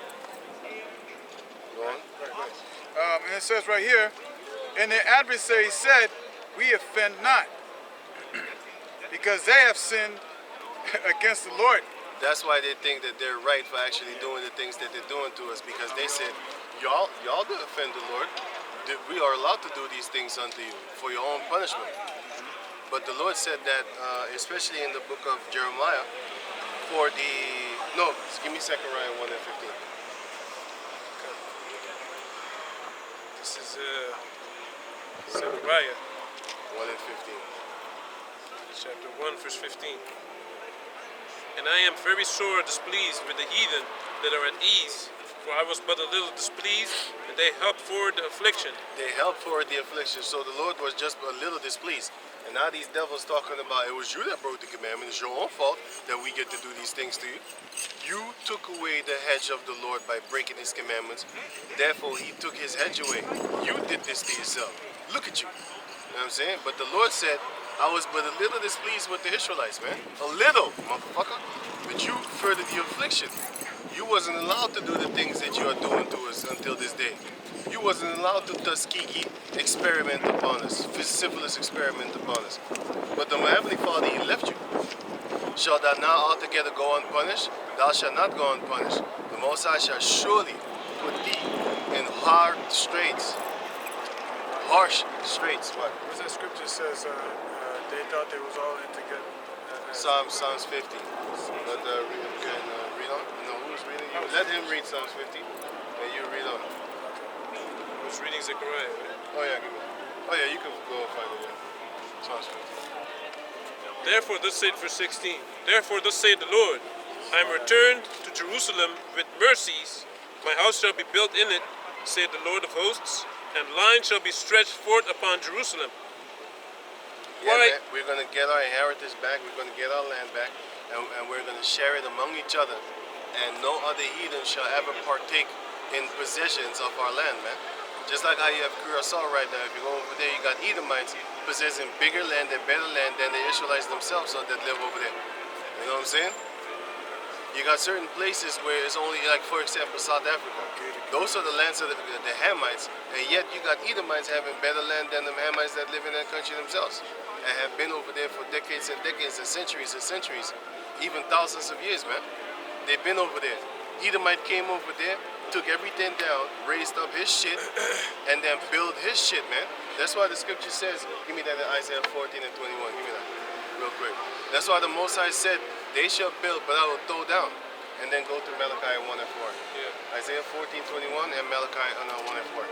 Go on. and it says right here, and their adversaries said, we offend not, because they have sinned against the Lord. That's why they think that they're right for actually doing the things that they're doing to us, because they said, y'all did offend the Lord. We are allowed to do these things unto you for your own punishment. But the Lord said that, especially in the book of Jeremiah, give me Zechariah 1 and 15. This is Zechariah 1 and 15. chapter 1, verse 15. And I am very sore displeased with the heathen that are at ease, for I was but a little displeased, and they helped forward the affliction. They helped forward the affliction, so the Lord was just a little displeased. And now these devils talking about, it was you that broke the commandment, it's your own fault that we get to do these things to you. You took away the hedge of the Lord by breaking his commandments. Therefore, he took his hedge away. You did this to yourself. Look at you. You know what I'm saying? But the Lord said, I was but a little displeased with the Israelites, man. A little, motherfucker. But you furthered the affliction. You wasn't allowed to do the things that you are doing to us until this day. You wasn't allowed to Tuskegee experiment upon us, syphilis experiment upon us. But the Heavenly Father, he left you. Shall thou now altogether go unpunished? Thou shalt not go unpunished. The The Most High shall surely put thee in hard straits, harsh straits. What? What's that scripture says? They thought they was all in together. Psalms 50. But we can read on. No, who's reading? You let him read Psalms 50, and you read on. Who's reading Zechariah? Oh yeah, give me. Oh yeah, you can go and find it. Yeah. Psalms 50. Therefore, thus saith verse 16. Therefore, thus saith the Lord, I am returned to Jerusalem with mercies. My house shall be built in it, saith the Lord of hosts, and line shall be stretched forth upon Jerusalem. Yeah, Why? man, we're going to get our inheritance back. We're going to get our land back, and we're going to share it among each other. And no other heathen shall ever partake in possessions of our land, man. Just like how you have Curacao right now. If you go over there, you got Edomites possessing bigger land and better land than the Israelites themselves that live over there. You know what I'm saying? You got certain places where it's only, like for example, South Africa. Those are the lands of the Hamites, and yet you got Edomites having better land than the Hamites that live in that country themselves, and have been over there for decades and decades and centuries, even thousands of years, man. They've been over there. Edomite came over there, took everything down, raised up his shit, and then built his shit, man. That's why the scripture says, give me that in Isaiah 14 and 21, give me that real quick. That's why the Most High said, they shall build, but I will throw down. And then go to Malachi 1 and 4. Yeah. Isaiah 14:21 and Malachi 1 and 4.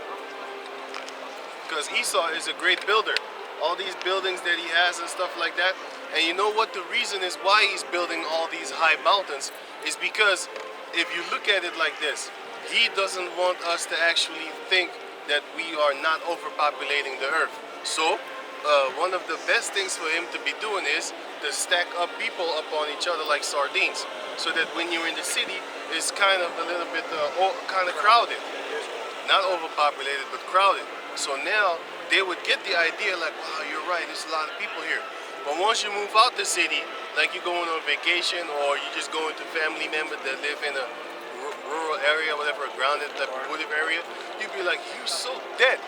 Because Esau is a great builder. All these buildings that he has and stuff like that. And you know what the reason is why he's building all these high mountains is because if you look at it like this, he doesn't want us to actually think that we are not overpopulating the earth. So one of the best things for him to be doing is to stack up people upon each other like sardines, so that when you're in the city, it's kind of a little bit kind of crowded, not overpopulated, but crowded. So now they would get the idea like, wow, you're right, there's a lot of people here. But once you move out the city, like you're going on vacation or you're just going to family members that live in a rural area, whatever, a grounded, like wooded area, you'd be like, you're so dead.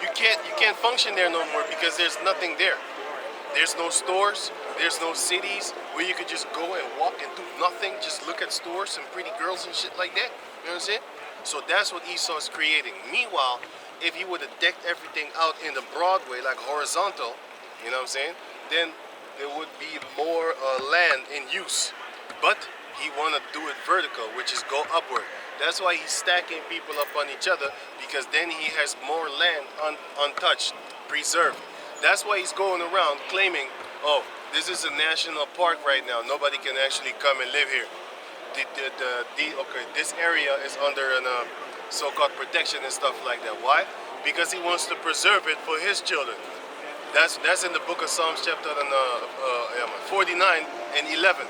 You can't function there no more because there's nothing there. There's no stores, there's no cities where you could just go and walk and do nothing, just look at stores and pretty girls and shit like that. You know what I'm saying? So that's what Esau is creating. Meanwhile, if he would have decked everything out in the Broadway, like horizontal, you know what I'm saying, then there would be more land in use. But he want to do it vertical, which is go upward. That's why he's stacking people up on each other, because then he has more land untouched, preserved. That's why he's going around claiming, oh, this is a national park right now. Nobody can actually come and live here. Okay, this area is under an so-called protection and stuff like that. Why? Because he wants to preserve it for his children. That's in the book of Psalms chapter 49 and 11.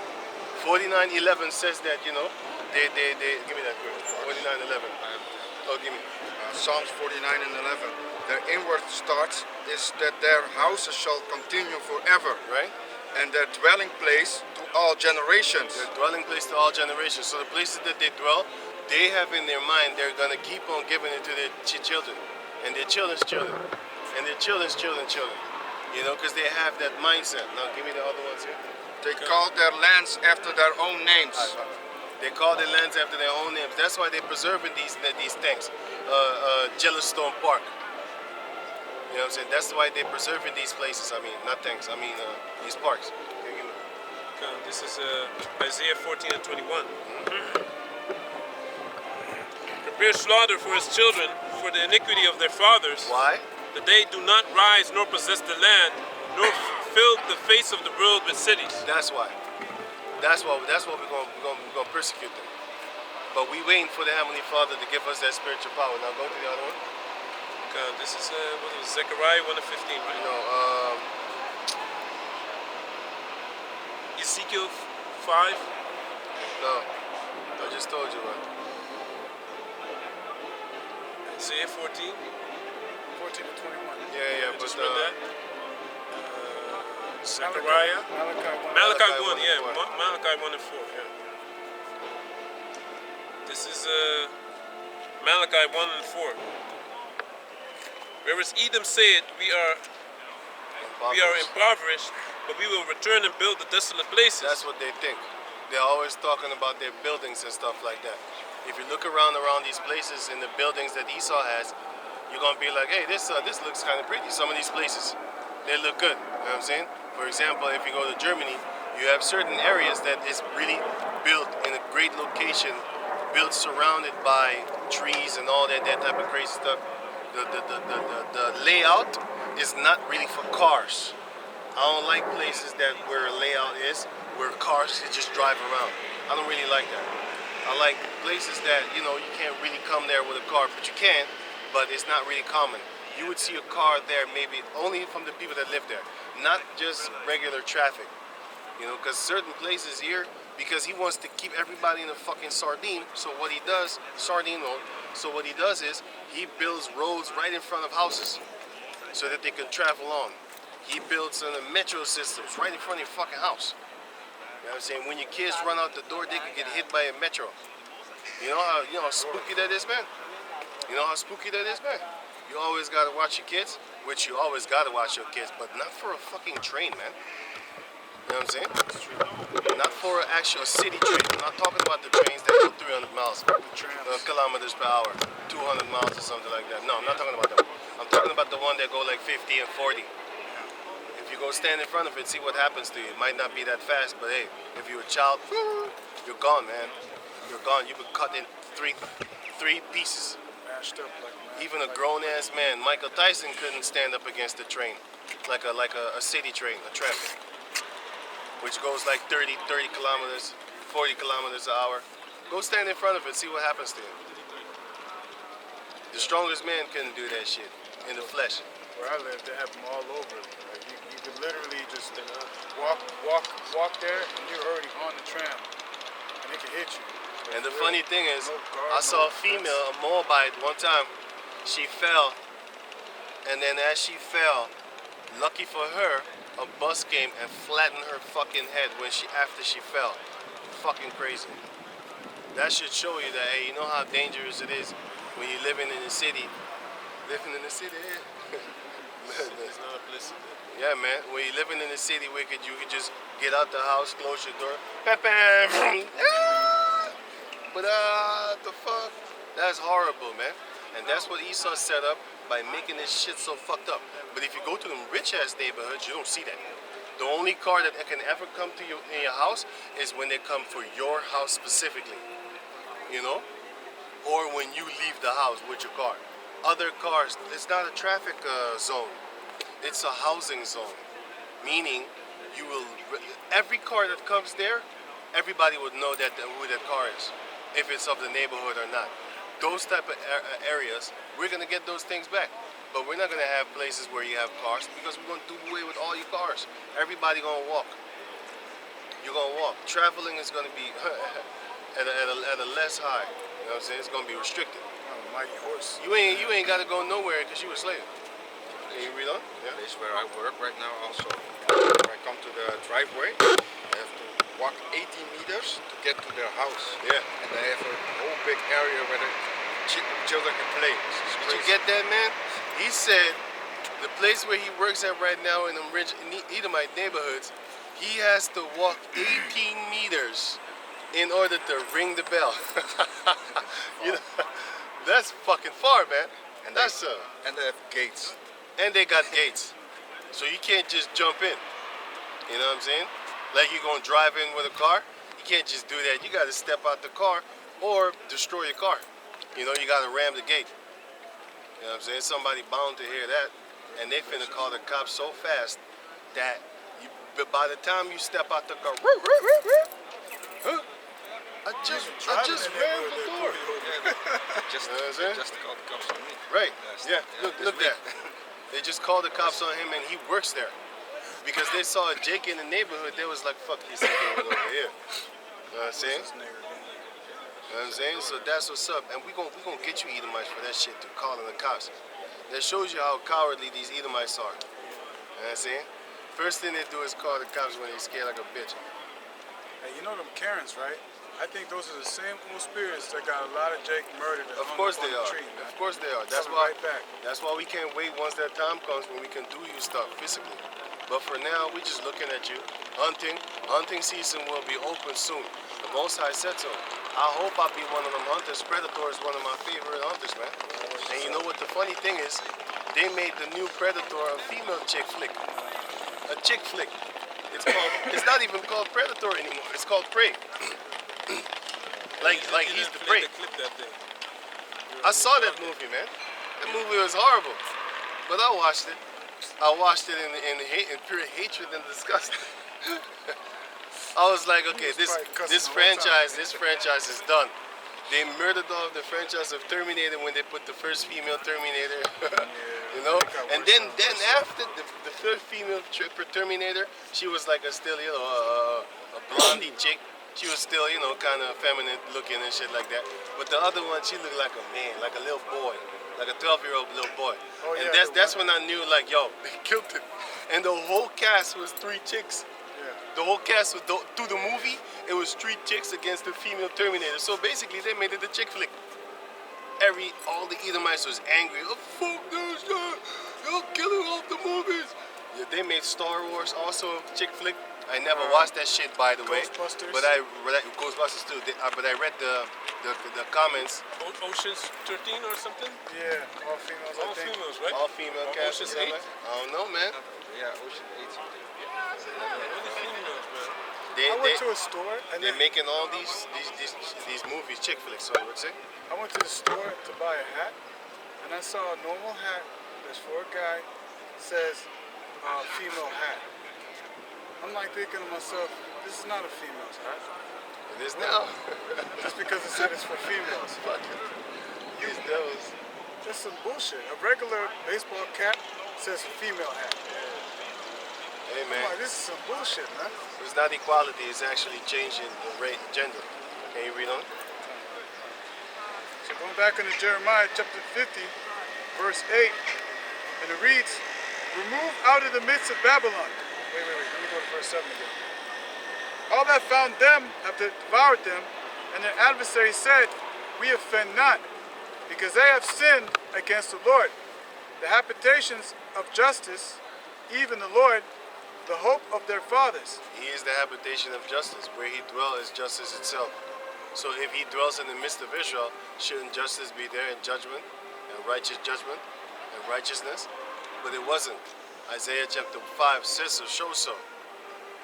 49:11 says that, you know, they give me that quick. 49:11. Oh, give me. Psalms 49 and 11. Their inward thoughts is that their houses shall continue forever, Right? and their dwelling place to all generations. Their dwelling place to all generations. So the places that they dwell, they have in their mind they're going to keep on giving it to their children, and their children's children, and their children's children's children. You know, because they have that mindset. Now, give me the other ones here. They call their lands after their own names. They call their lands after their own names. That's why they're preserving these things. Yellowstone Park. You know what I'm saying? That's why they're preserving these places. I mean, not things. I mean, these parks. This is Isaiah 14 and 21. Prepare slaughter for his children, for the iniquity of their fathers. Why? That they do not rise nor possess the land, nor fill the face of the world with cities. That's why. That's what we're gonna persecute them. But we waiting for the Heavenly Father to give us that spiritual power. Now go to the other one. This is what was it, Zechariah 1 and 15, right? No, Ezekiel 5. no. I just told you, man. Isaiah 14. 14 to 21. Yeah, I just but read that. Zechariah. Malachi 1. Malachi 1, 1 yeah. and 4. Malachi 1 and 4, yeah. This is Malachi 1 and 4. Whereas Edom said, we are impoverished, but we will return and build the desolate places. That's what they think. They're always talking about their buildings and stuff like that. If you look around these places in the buildings that Esau has, you're gonna be like, hey, this looks kind of pretty. Some of these places, they look good. You know what I'm saying? For example, if you go to Germany, you have certain areas that is really built in a great location, built surrounded by trees and all that type of crazy stuff. The layout is not really for cars. I don't like places that where a layout is where cars can just drive around. I don't really like that. I like places that, you know, you can't really come there with a car, but you can, but it's not really common. You would see a car there maybe only from the people that live there, not just regular traffic. You know, because certain places here, because he wants to keep everybody in a fucking sardine, so what he does, sardine mode, so what he does is he builds roads right in front of houses so that they can travel on. He builds metro systems right in front of your fucking house. You know what I'm saying? When your kids run out the door, they can get hit by a metro. You know how spooky that is, man? You know how spooky that is, man? You always gotta watch your kids, which you always gotta watch your kids, but not for a fucking train, man. You know what I'm saying? Not for an actual city train. I'm not talking about the trains that go 300 miles, kilometers per hour, 200 miles or something like that. No, I'm not talking about them. I'm talking about the one that go like 50 and 40. If you go stand in front of it, see what happens to you. It might not be that fast, but hey, if you're a child, you're gone, man. You're gone. You've been cut in three pieces. Mashed up like Even a grown-ass man, Michael Tyson, couldn't stand up against the train, like a city train, a tram, which goes like 30 kilometers, 40 kilometers an hour. Go stand in front of it, see what happens to you. The strongest man couldn't do that shit in the flesh. Where I live, they have them all over. Like you could literally just walk there, and you're already on the tram, and it can hit you. And the funny thing is, I saw a female, a Moabite, one time. She fell, and then as she fell, lucky for her, a bus came and flattened her fucking head after she fell. Fucking crazy. That should show you that, hey, you know how dangerous it is when you're living in the city. Living in the city. It's not a blessing. Yeah, man. When you're living in the city, you could just get out the house, close your door. Bam, but the fuck? That's horrible, man. And that's what Esau set up by making this shit so fucked up. But if you go to them rich ass neighborhoods, you don't see that. The only car that can ever come to you in your house is when they come for your house specifically. You know? Or when you leave the house with your car. Other cars, it's not a traffic zone. It's a housing zone. Meaning, every car that comes there, everybody would know who that car is, if it's of the neighborhood or not. Those type of areas, we're gonna get those things back. But we're not gonna have places where you have cars because we're gonna do away with all your cars. Everybody gonna walk. You're gonna walk. Traveling is gonna be at a less high. You know what I'm saying? It's gonna be restricted. I'm a mighty horse. You ain't gotta go nowhere because you a slave. Can you read on? The place where I work right now also. When I come to the driveway, I have to walk 80 meters to get to their house. Yeah. And they have a whole big area where the children can play. Did you get that, man? He said the place where he works at right now in the Edomite neighborhoods, he has to walk 18 meters in order to ring the bell. You know, that's fucking far, man. And That's and they have gates. and they got gates, so you can't just jump in. You know what I'm saying? Like you're gonna drive in with a car, you can't just do that. You got to step out the car or destroy your car. You know, you got to ram the gate. You know what I'm saying? Somebody bound to hear that, and they finna call the cops so fast that by the time you step out the car, huh? I just ran the door. Just, You know what I'm saying? just call the cops on me. Right? Yes. Yeah. Look that. They just called the cops on him, and he works there because they saw Jake in the neighborhood. They was like, "Fuck this nigga over here." You know what I'm saying? You know what I'm saying? So that's what's up, and we gonna get you Edomites for that shit, to calling the cops. That shows you how cowardly these Edomites are. You know what I'm saying? First thing they do is call the cops when they scared like a bitch. Hey, you know them Karens, right? I think those are the same old spirits that got a lot of Jake murdered. Of course they are. Tree, man. Of course they are. That's Coming why. right back. That's why we can't wait once that time comes when we can do you stuff physically. But for now, we just looking at you. Hunting season will be open soon. The Most High said so. I hope I be one of them hunters. Predator is one of my favorite hunters, man. And you know what the funny thing is? They made the new Predator a female chick flick. A chick flick. It's called. It's not even called Predator anymore. It's called Prey. like You he's didn't the play prey. the clip that day. I saw that movie, man. That movie was horrible, but I watched it. I watched it in pure hatred and disgust. I was like, okay, was probably cussing this the whole time. franchise is done. They murdered off the franchise of Terminator when they put the first female Terminator, you know. it got And worse then and worse. after the first female Terminator, she was like a still, you know, a blondie chick. She was still, you know, kind of feminine looking and shit like that. But the other one, she looked like a man, like a little boy, like a 12-year-old little boy. Oh, And yeah, that's when I knew, like, yo, they killed it. And the whole cast was 3 chicks. Yeah. The whole cast was through the movie. It was 3 chicks against the female Terminator. So basically, they made it a chick flick. All the Edomites was angry. Oh, fuck this shit! You're killing off the movies. Yeah, they made Star Wars also a chick flick. I never watched that shit, by the way. Ghostbusters. But I read Ghostbusters too. But I read the comments. Ocean's 13 or something? Yeah, all females, I All think. females, right? All female Or cast. Ocean's you know, 8? man. I don't know, man. Yeah, Ocean 8 something. Only females, man. I went to a store and they're then making all these movies chick flicks. Sorry, what's it? I went to the store to buy a hat, and I saw a normal hat that's for a guy, says female hat. I'm like thinking to myself, this is not a female's hat. It is now. Just because it said it's for females. Fuck it. These devils. That's some bullshit. A regular baseball cap says female hat. Hey, I'm man. like, this is some bullshit, man. It's not equality. It's actually changing the rate gender. Can you read on? So going back into Jeremiah chapter 50, verse 8, and it reads, remove out of the midst of Babylon. Wait, let me go to verse 7 again. All that found them have devoured them, and their adversaries said, we offend not, because they have sinned against the Lord. The habitations of justice, even the Lord, the hope of their fathers. He is the habitation of justice. Where he dwells is justice itself. So if he dwells in the midst of Israel, shouldn't justice be there in judgment and righteous judgment and righteousness? But it wasn't. Isaiah chapter 5 says so, shows so.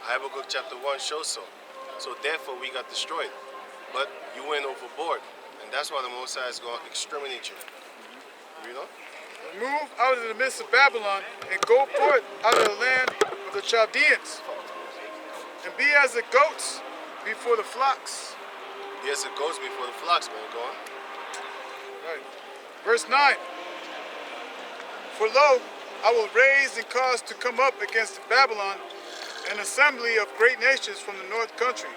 Habakkuk chapter 1 shows so. So therefore we got destroyed. But you went overboard. And that's why the Most High is going to exterminate you. You know? Remove out of the midst of Babylon, and go forth out of the land of the Chaldeans, and be as the goats before the flocks. Yes, it goes before the flocks, man. Go on. Right. Verse 9. For lo, I will raise and cause to come up against Babylon an assembly of great nations from the north country,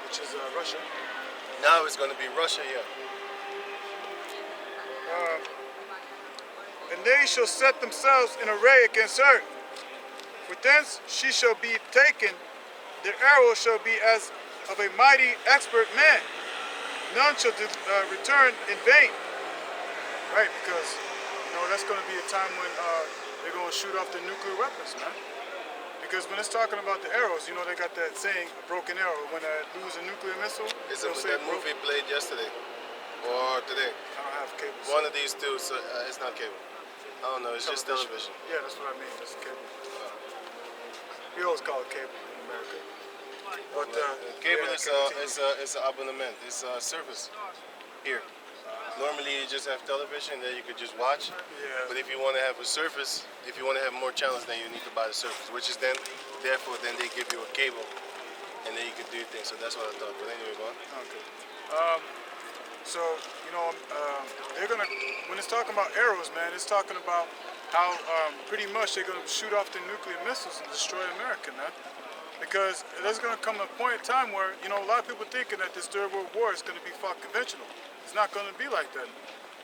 which is Russia. Now it's going to be Russia, yeah. And they shall set themselves in array against her. For thence she shall be taken, their arrow shall be as of a mighty expert man. None shall return in vain. Right, because that's going to be a time when they're going to shoot off the nuclear weapons, man. Because when it's talking about the arrows, they got that saying, a broken arrow. When I lose a nuclear missile, Is they'll it say that movie played yesterday? Or today? I don't have cable. One of these two, so it's not cable. I don't know, it's just television. Yeah, that's what I mean. That's cable. We always call it cable in America. But Cable yeah, is an abonnement. It's a service here. Normally you just have television that you could just watch. Yeah. But if you want to have a service, if you want to have more channels, then you need to buy the service, which is then they give you a cable, and then you can do things. So that's what I thought. But anyway, go on. Okay. So they're gonna, when it's talking about arrows, man, it's talking about how pretty much they're gonna shoot off the nuclear missiles and destroy America, man. Because there's gonna come a point in time where a lot of people thinking that this Third World War is gonna be fought conventional. It's not gonna be like that.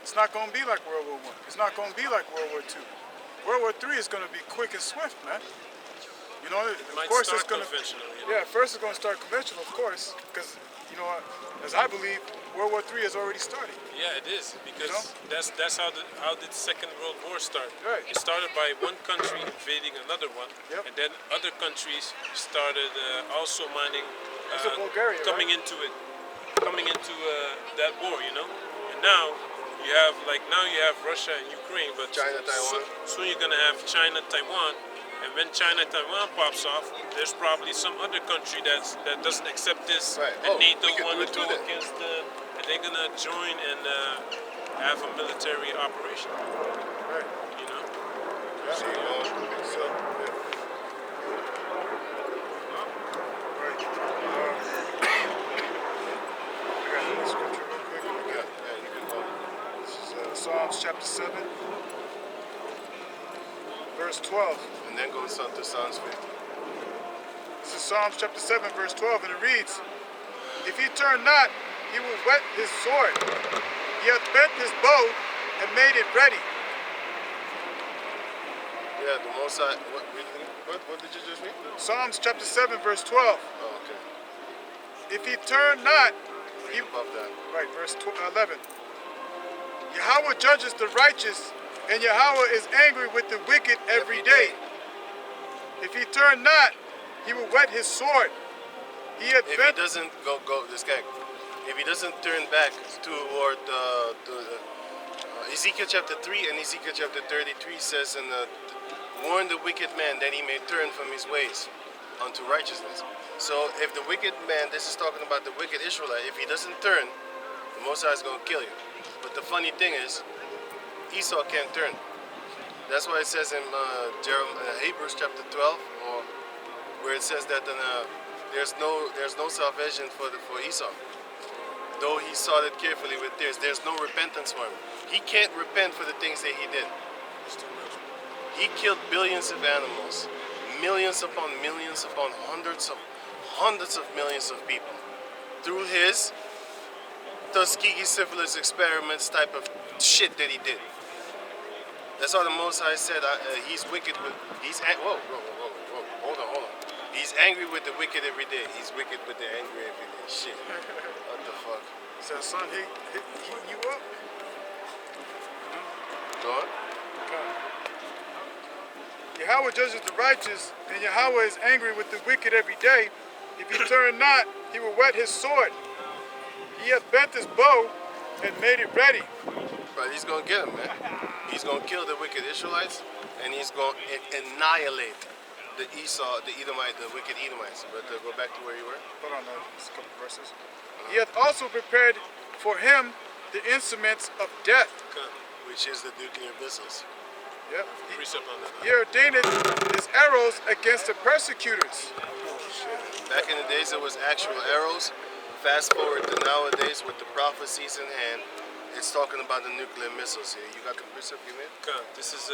It's not gonna be like World War I. It's not gonna be like World War II. World War III is gonna be quick and swift, man. Of Might course start it's gonna. conventional, Yeah, first it's gonna start conventional, of course, because as I believe, World War III has already started. Yeah, it is, because that's how did the Second World War start. Right. It started by one country invading another one, Yep. and then other countries started also mining, Was it Bulgaria, coming right? into it. coming into that war, you know. And now you have Russia and Ukraine, but China, Taiwan. soon you're gonna have China, Taiwan, and when China, Taiwan pops off, there's probably some other country that doesn't accept this, Right. and Oh, NATO we could want do to it go too then. against, and they're gonna join and have a military operation, Right. you know. Yeah. So, So, yeah. Right. I got the scripture real quick. yeah, you can go. This is Psalms chapter 7, verse 12. And then go to Psalms 50. This is Psalms chapter 7, verse 12, and it reads, If he turn not, he will whet his sword. He hath bent his bow and made it ready. Yeah, the Most High. What did you just read? Psalms chapter 7, verse 12. Oh, okay. If he turn not, Read above that. right, verse 11. Yahweh judges the righteous, and Yahweh is angry with the wicked every day. If he turn not, he will whet his sword. He hath If he bent doesn't go this guy, if he doesn't turn back toward Ezekiel chapter 3 and Ezekiel chapter 33 says, and warn the wicked man that he may turn from his ways unto righteousness. So if the wicked man, this is talking about the wicked Israelite, if he doesn't turn, the Most High is going to kill you. But the funny thing is, Esau can't turn. That's why it says in Hebrews chapter 12, or where it says that there's no salvation for Esau. Though he sought it carefully with tears, there's no repentance for him. He can't repent for the things that he did. He killed billions of animals, millions upon hundreds of millions of people through his Tuskegee syphilis experiments type of shit that he did. That's why the Most High said he's wicked with whoa, hold on. He's angry with the wicked every day. He's wicked with the angry every day. Shit. What the fuck? So son, heating you up? Go on. Yahweh judges the righteous, and Yahweh is angry with the wicked every day. If he turn not, he will whet his sword. He hath bent his bow and made it ready. But he's gonna get him, man. He's gonna kill the wicked Israelites, and he's gonna annihilate the Edomite, the wicked Edomites. But go back to where you were. Hold on, just a couple verses. He hath also prepared for him the instruments of death. Which is the nuclear missiles. Yep. Precept on that. He ordained his arrows against the persecutors. Back in the days, it was actual arrows. Fast forward to nowadays, with the prophecies in hand, it's talking about the nuclear missiles here. You got the precept you made? This is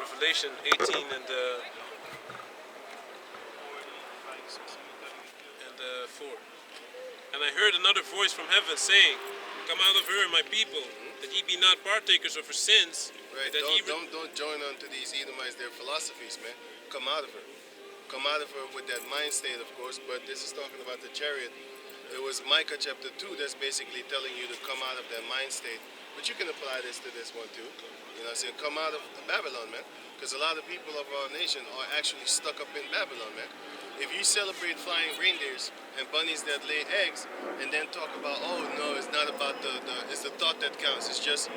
Revelation 18 and 4. And I heard another voice from heaven saying, Come out of her, my people, that ye be not partakers of her sins. Right. That Don't join on to these Edomites, their philosophies, man. Come out of her. Come out of her with that mind state, of course. But this is talking about the chariot. It was Micah chapter 2 that's basically telling you to come out of that mind state. But you can apply this to this one too. You know, say come out of Babylon, man. Because a lot of people of our nation are actually stuck up in Babylon, man. If you celebrate flying reindeers and bunnies that lay eggs, and then talk about, oh no, it's not about it's the thought that counts. It's just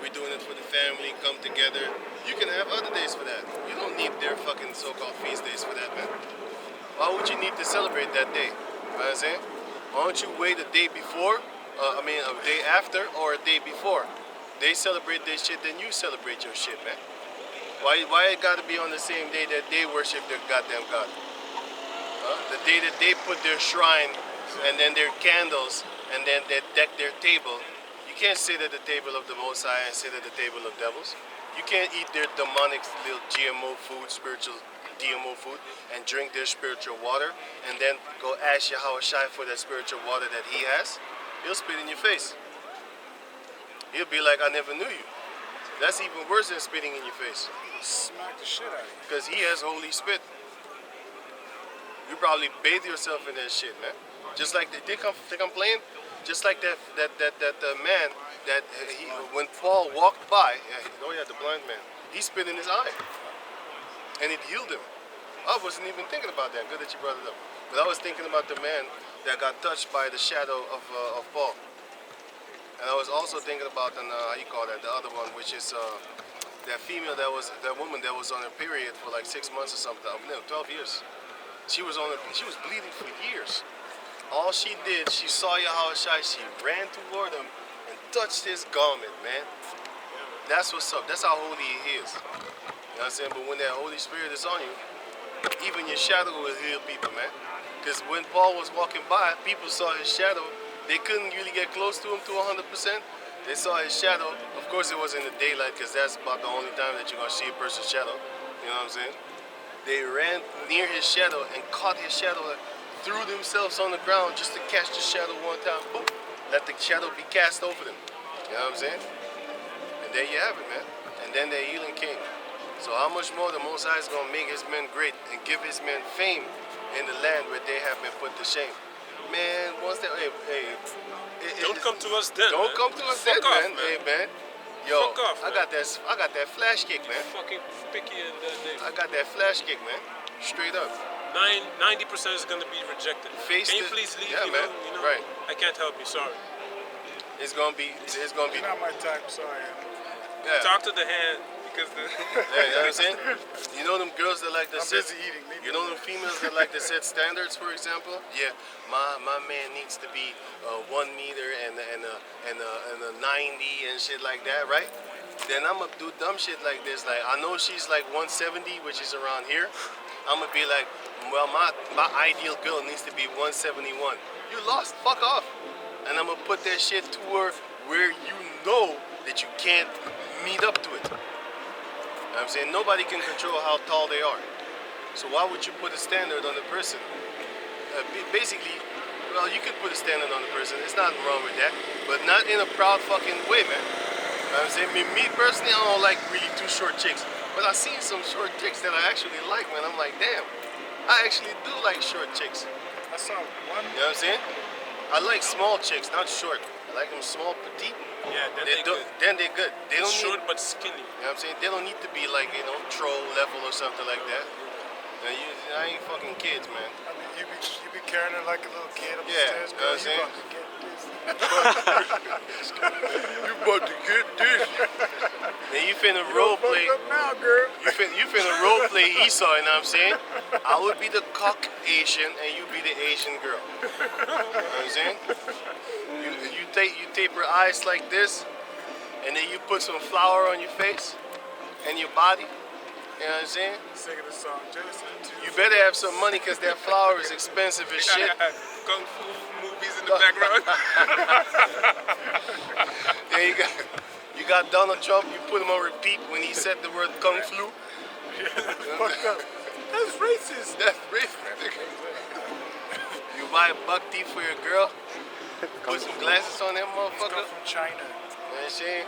we're doing it for the family, come together. You can have other days for that. You don't need their fucking so-called feast days for that, man. Why would you need to celebrate that day? You know what I'm saying? Why don't you wait a day before, a day after, or a day before? They celebrate their shit, then you celebrate your shit, man. Why it gotta be on the same day that they worship their goddamn God? The day that they put their shrine, and then their candles, and then they deck their table. You can't sit at the table of the Most High and sit at the table of devils. You can't eat their demonic little GMO food, spiritual GMO food, and drink their spiritual water, and then go ask Yahweh Shai for that spiritual water that he has. He'll spit in your face. He'll be like, I never knew you. That's even worse than spitting in your face. Smack the shit out of you. Because he has holy spit. You probably bathe yourself in that shit, man. Just like they complain, just like that man that when Paul walked by, the blind man, he spit in his eye, and it healed him. I wasn't even thinking about that. Good that you brought it up. But I was thinking about the man that got touched by the shadow of Paul. And I was also thinking about how you call that, the other one, which is that woman that was on her period for like 6 months or something. No, 12 years. She was bleeding for years. All she did, she saw Yahushua, she ran toward him and touched his garment, man. That's what's up. That's how holy he is. You know what I'm saying? But when that Holy Spirit is on you, even your shadow will heal people, man. Because when Paul was walking by, people saw his shadow. They couldn't really get close to him to 100%. They saw his shadow. Of course, it was in the daylight, because that's about the only time that you're going to see a person's shadow. You know what I'm saying? They ran near his shadow and caught his shadow, threw themselves on the ground just to catch the shadow one time. Boom. Let the shadow be cast over them. You know what I'm saying? And there you have it, man. And then the healing came. So how much more the Most High is going to make his men great and give his men fame in the land where they have been put to shame. Man, once that, Don't come to us then. Don't man. come to us Fuck then, off, man. Hey, man. Yo, Fuck off, I got that flash kick, man. Fucking picky and I got that flash kick, man. Straight up. 90% is gonna be rejected. Face Can you the- please leave? yeah, you man. know, you know? Right. I can't help you. Sorry. It's gonna be. You're not my type, sorry. Yeah. Talk to the hand because the. Yeah, you know what I'm saying? You know them girls that like to I'm set. busy eating. Leave You me know alone. them females that like to set standards, for example. Yeah, my man needs to be 1 meter and a 90 and shit like that, right? Then I'm gonna do dumb shit like this. Like I know she's like 170, which is around here. I'm gonna be like, well, my ideal girl needs to be 171. You lost. Fuck off. And I'm gonna put that shit to her where you know that you can't meet up to it. You know what I'm saying? Nobody can control how tall they are. So why would you put a standard on the person? Basically, well, you could put a standard on the person. There's nothing wrong with that. But not in a proud fucking way, man. You know what I'm saying? Me personally, I don't like really too short chicks. But I've seen some short chicks that I actually like, man. I'm like, damn. I actually do like short chicks. I saw one. You know what I'm saying? I like small chicks, not short. I like them small, petite. Yeah, then They they do, good. then they're good. They don't Short need, but skinny. you know what I'm saying? They don't need to be like, troll level or something like that. I ain't fucking kids, man. I mean, you be carrying her like a little kid up Yeah, the stairs. you know Girl, what I'm you saying? about to get this. You about to get this. And you finna role play. Fuck up now, girl. You finna role play Esau, you know what I'm saying? I would be the Caucasian and you be the Asian girl. You know what I'm saying? You tape your eyes like this, and then you put some flour on your face and your body. You know what I'm saying? Singing the song, Genesis 2. You better have some money because that flour is expensive as shit. Kung Fu movies in the background. There you got Donald Trump. You put him on repeat when he said the word kung flu. Fucked up. That's racist. That's racist. You buy a buck teeth for your girl. Put some glasses on that Come motherfucker. from China. You know what I'm saying?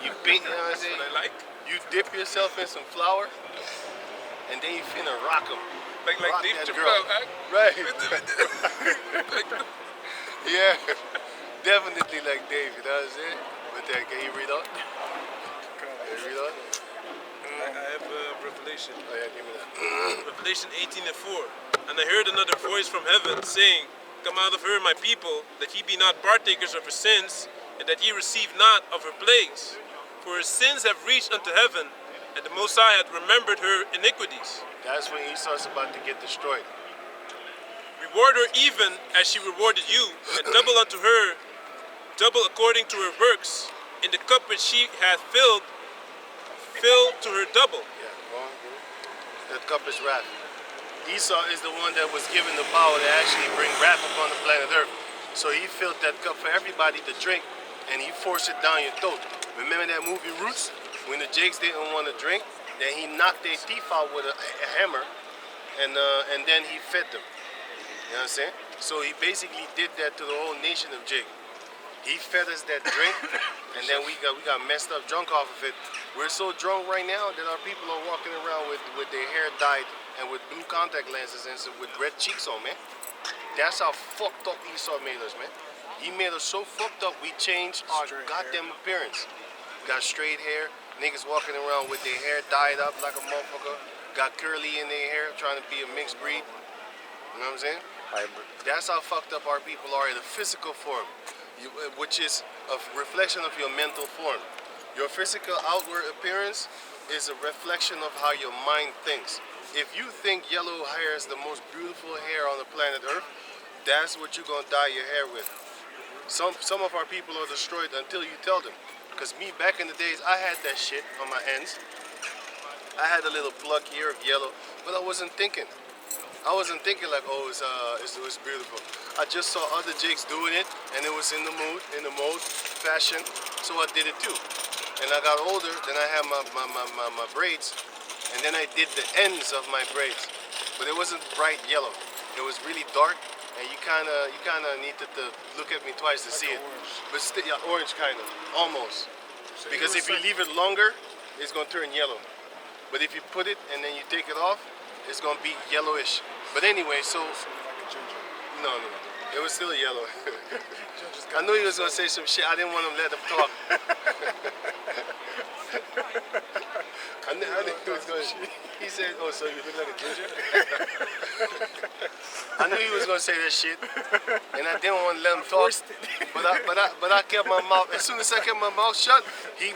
You paint, you know what I'm That's saying? what I like. You dip yourself in some flour, and then you finna rock them. Like Rock Dave that Chappelle. girl. Right. Yeah. Definitely like Dave, you know what I'm saying? But can you read on? Can you read on? I have a revelation. Oh yeah, give me that. Revelation 18:4. And I heard another voice from heaven saying, Come out of her, my people, that ye be not partakers of her sins, and that ye receive not of her plagues. For her sins have reached unto heaven, and the Most High hath remembered her iniquities. That's when Esau's about to get destroyed. Reward her even as she rewarded you, and double unto her, double according to her works. In the cup which she hath filled, fill to her double. Yeah, well, that cup is wrath. Esau is the one that was given the power to actually bring wrath upon the planet Earth. So he filled that cup for everybody to drink, and he forced it down your throat. Remember that movie Roots? When the Jakes didn't want to drink, then he knocked their teeth out with a hammer, and then he fed them. You know what I'm saying? So he basically did that to the whole nation of Jake. He fed us that drink, and then we got messed up drunk off of it. We're so drunk right now that our people are walking around with their hair dyed and with blue contact lenses and with red cheeks on, man. That's how fucked up Esau made us, man. He made us so fucked up, we changed our Straight goddamn appearance. Got straight hair, niggas walking around with their hair dyed up like a motherfucker. got curly in their hair, trying to be a mixed breed. You know what I'm saying? Hybrid. That's how fucked up our people are in the physical form, which is a reflection of your mental form. Your physical outward appearance is a reflection of how your mind thinks. If you think yellow hair is the most beautiful hair on the planet Earth, that's what you're gonna dye your hair with. Some of our people are destroyed until you tell them. Because me, back in the days, I had that shit on my ends. I had a little plug here of yellow, but I wasn't thinking. I wasn't thinking like, oh, it's beautiful. I just saw other Jakes doing it, and it was in the mode, fashion, so I did it too. And I got older, then I had my braids, and then I did the ends of my braids. But it wasn't bright yellow. It was really dark, and you kinda needed to look at me twice to see it. But still, yeah, orange kind of, almost. Because if you leave it longer, it's gonna turn yellow. But if you put it and then you take it off, it's gonna be yellowish. But anyway, so no, it was still yellow. I knew he was gonna say some shit. I didn't want him to let him talk. I knew he was gonna. He said, "Oh, so you look like a ginger?" I knew he was gonna say that shit, and I didn't want to let him talk. But I kept my mouth. As soon as I kept my mouth shut, he.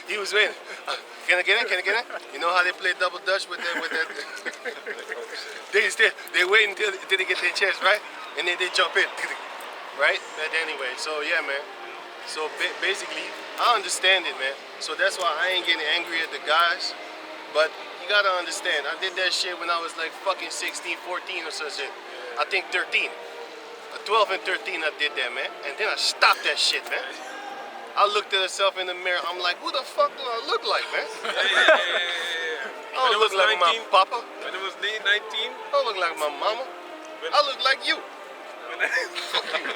He was waiting. Can I get in? Can I get in? You know how they play double dutch with that? They wait until they get their chance, right? And then they jump in, right? But anyway, so yeah, man. So basically, I understand it, man. So that's why I ain't getting angry at the guys. But you gotta understand, I did that shit when I was like fucking 16, 14 or some shit. I think 13. 12 and 13 I did that, man. And then I stopped that shit, man. I looked at myself in the mirror. I'm like, who the fuck do I look like, man? I don't look like my papa. When it was 19? I don't look like my mama. I look like you. Fuck you.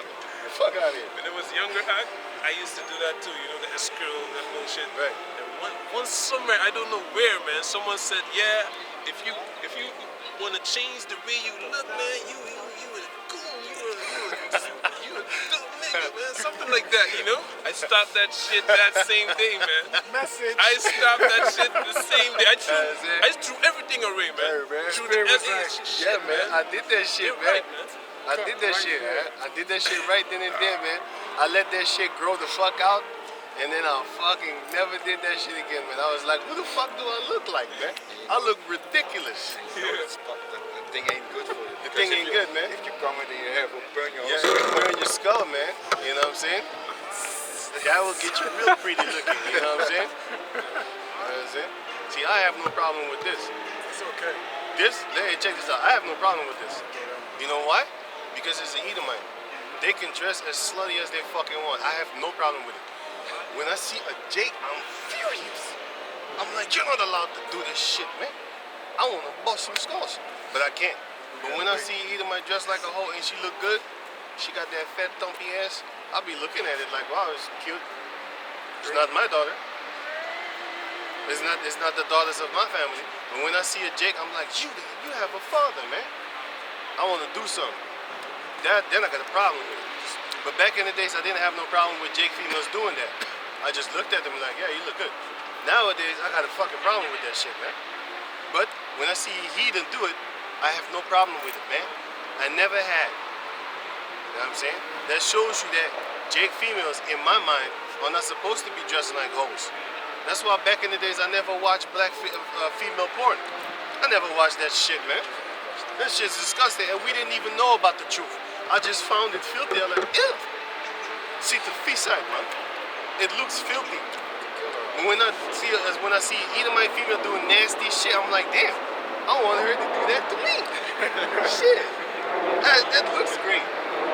Fuck out of here. When I was younger, I used to do that too. You know, the S-curl, that bullshit. Right. And one summer, I don't know where, man. Someone said, yeah, if you want to change the way you look, man, you a goon. You a dope nigga, man. Something like that, you know? I stopped that shit that same day, man. Message. I stopped that shit the same day. I threw everything away, man. Threw the shit, Yeah, man. I did that shit, You're man. right, man. I did that shit, man. I did that shit right then and there, man. I let that shit grow the fuck out, and then I fucking never did that shit again, man. I was like, who the fuck do I look like, man? I look ridiculous. The thing ain't good for you. The thing ain't good, man. If you come in your hair, will burn your Yeah, whole you burn your skull, man. You know what I'm saying? That will get you real pretty looking, you know what I'm saying? You know what I'm saying? See, I have no problem with this. It's okay. Hey, check this out. I have no problem with this. You know why? Because it's an Edomite. They can dress as slutty as they fucking want. I have no problem with it. When I see a Jake, I'm furious. I'm like, you're not allowed to do this shit, man. I want to bust some skulls, but I can't. But when I see Edomite dressed like a hoe and she look good, she got that fat thumpy ass, I'll be looking at it like, wow, it's cute. It's not my daughter. It's not the daughters of my family. But when I see a Jake, I'm like, you have a father, man. I want to do something. Then I got a problem with it. But back in the days, I didn't have no problem with Jake females doing that. I just looked at them like, yeah, you look good. Nowadays, I got a fucking problem with that shit, man. But when I see heathen do it, I have no problem with it, man. I never had. You know what I'm saying? That shows you that Jake females, in my mind, are not supposed to be dressing like hoes. That's why back in the days, I never watched black female porn. I never watched that shit, man. That shit's disgusting, and we didn't even know about the truth. I just found it filthy. I'm like, ew. See the side, man. It looks filthy. And when I see Edomite female doing nasty shit, I'm like, damn, I want her to do that to me. Shit. That looks great.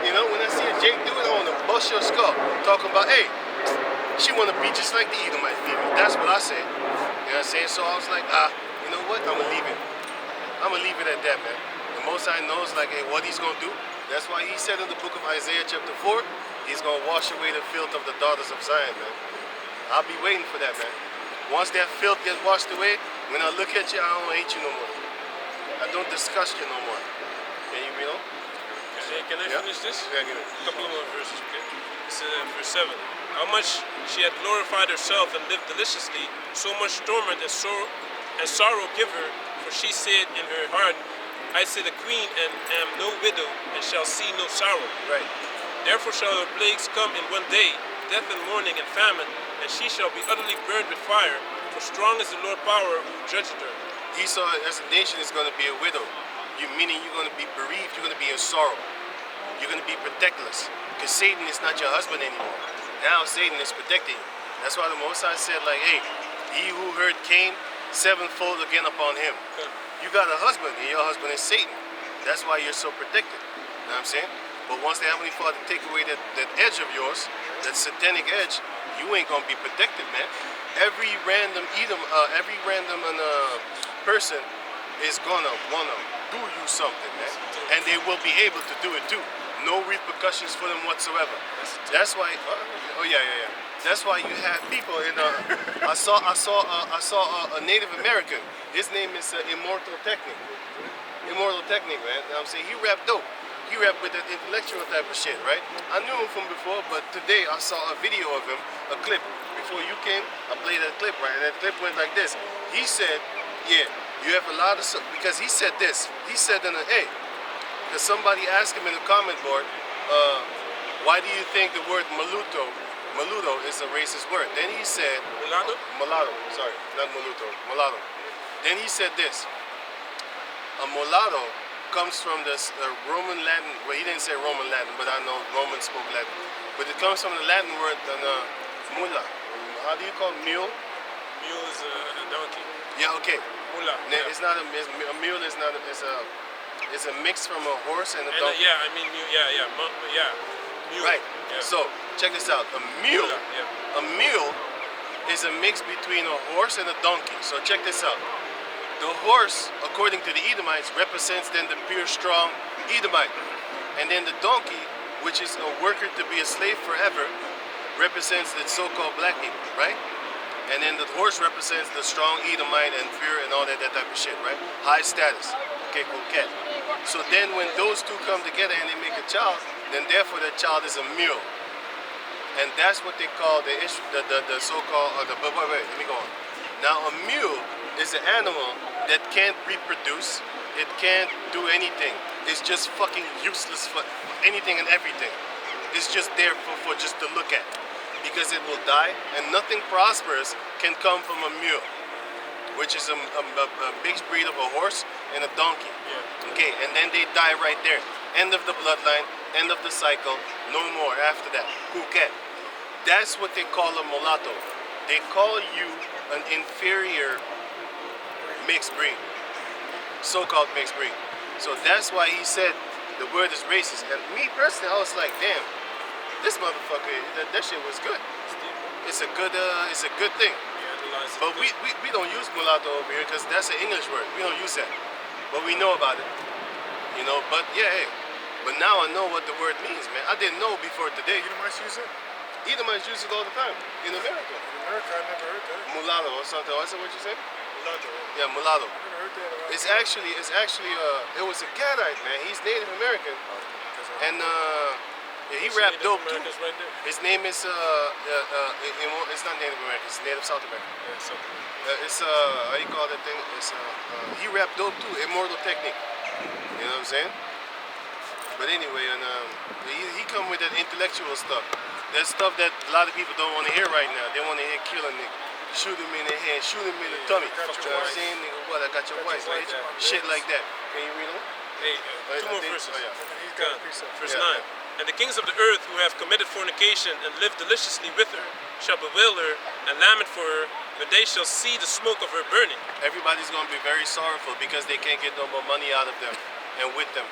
You know, when I see a Jake do it, I want to bust your skull. Talking about, hey, she want to be just like the Edomite female. That's what I said. You know what I'm saying? So I was like, you know what? I'm going to leave it. I'm going to leave it at that, man. The Most High knows, like, hey, what he's going to do. That's why he said in the book of Isaiah chapter 4, he's going to wash away the filth of the daughters of Zion, man. I'll be waiting for that, man. Once that filth gets washed away, when I look at you, I don't hate you no more. I don't disgust you no more. And you know? Yeah, can I Yeah? finish this? Yeah, get it. A couple of more verses, okay? This is verse 7. How much she had glorified herself and lived deliciously, so much torment and sorrow give her, for she said in her heart, I sit a queen and am no widow, and shall see no sorrow. Right. Therefore shall her plagues come in one day, death and mourning and famine, and she shall be utterly burned with fire, for strong is the Lord power who judgeth her. Esau as a nation is going to be a widow. Meaning you're going to be bereaved, you're going to be in sorrow. You're going to be protectless. Because Satan is not your husband anymore. Now Satan is protecting you. That's why the Most High said, like, hey, he who heard Cain, sevenfold again upon him. You got a husband, and your husband is Satan. That's why you're so protected. You know what I'm saying? But once the Heavenly Father take away that edge of yours, that satanic edge, you ain't going to be protected, man. Every random person is going to want to do you something, man. And they will be able to do it too. No repercussions for them whatsoever. That's why. Yeah. That's why you have people in. I saw a Native American. His name is Immortal Technic. Immortal Technic, man. You know what I'm saying, he rap dope. He rap with that intellectual type of shit, right? I knew him from before, but today I saw a video of him, a clip. Before you came, I played that clip, right? And that clip went like this. He said, yeah, you have a lot of, because he said this. He said in a, hey, because somebody asked him in the comment board, why do you think the word Maluto is a racist word? Then he said, Mulatto, sorry, not Maluto, mulatto. Then he said this, a mulatto comes from this Roman Latin, well, he didn't say Roman Latin, but I know Romans spoke Latin. But it comes from the Latin word, mula. How do you call mule? Mule is a donkey. Yeah, okay. Mula. It's not a mule is not a, it's a mix from a horse and a And, donkey. yeah, I mean mule. Yeah. Mule. Right. Yeah. So check this out. A mule. Mula, yeah. A mule is a mix between a horse and a donkey. So check this out. The horse, according to the Edomites, represents then the pure, strong Edomite. And then the donkey, which is a worker to be a slave forever, represents the so-called black people, right? And then the horse represents the strong Edomite and pure and all that type of shit, right? High status. Okay, cool, cat. So then when those two come together and they make a child, then therefore that child is a mule. And that's what they call the so-called, wait, let me go on. Now a mule is an animal that can't reproduce, it can't do anything. It's just fucking useless for anything and everything. It's just there for just to look at. Because it will die, and nothing prosperous can come from a mule, which is a mixed breed of a horse and a donkey. Yeah. Okay, and then they die right there. End of the bloodline, end of the cycle, no more after that. Kuket. That's what they call a mulatto. They call you an inferior mixed breed, so-called mixed breed. So that's why he said the word is racist. And me personally, I was like, damn, this motherfucker, that shit was good. It's a good thing. But we don't use mulatto over here because that's an English word. We don't use that. But we know about it. You know, but yeah, hey. But now I know what the word means, man. I didn't know before today. Edomites use it? Edomites use it all the time in America. In America, I never heard that. Mulatto or something. What's what you say? Mulatto. Yeah, mulatto. I never heard that around It's here. actually it was a Gadite, man. He's Native American. And yeah, he rapped dope too. Right there. His name is it's not Native American, it's Native South American. Yeah, so. It's how you call that thing? It's he rapped dope too, Immortal Technique. You know what I'm saying? But anyway, and he come with that intellectual stuff. That stuff that a lot of people don't want to hear right now. They want to hear kill a nigga, shoot him in the head, shoot him in the tummy. You know what I'm saying? Nigga, what? I got your wife, your bitch. wife, yeah. Shit like that. Can you read them? Hey, two more verses. Oh, yeah. He's got a precept. Verse Yeah. 9. And the kings of the earth who have committed fornication and lived deliciously with her shall bewail her and lament for her, but they shall see the smoke of her burning. Everybody's going to be very sorrowful because they can't get no more money out of them and with them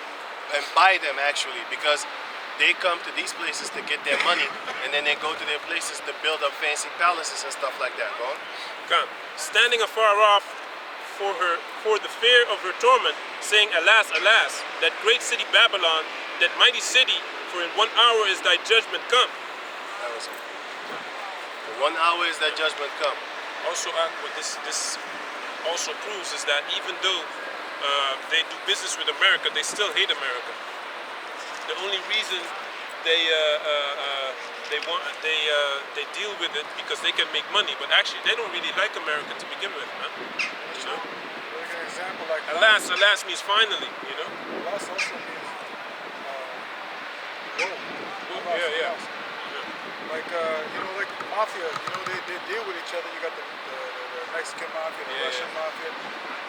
and by them actually, because they come to these places to get their money and then they go to their places to build up fancy palaces and stuff like that. Go on. Come, standing afar off for the fear of her torment, saying, Alas, alas, that great city Babylon, that mighty city, for in 1 hour is thy judgment come. That was it. For 1 hour is that judgment come. Also, what this also proves is that even though they do business with America, they still hate America. the only reason they deal with it because they can make money, but actually they don't really like America to begin with, man. You know? Like an example, like Alas means finally, you know. alas also means whoa. Yeah. Like like mafia. They deal with each other. You got the Mexican mafia, the Russian mafia.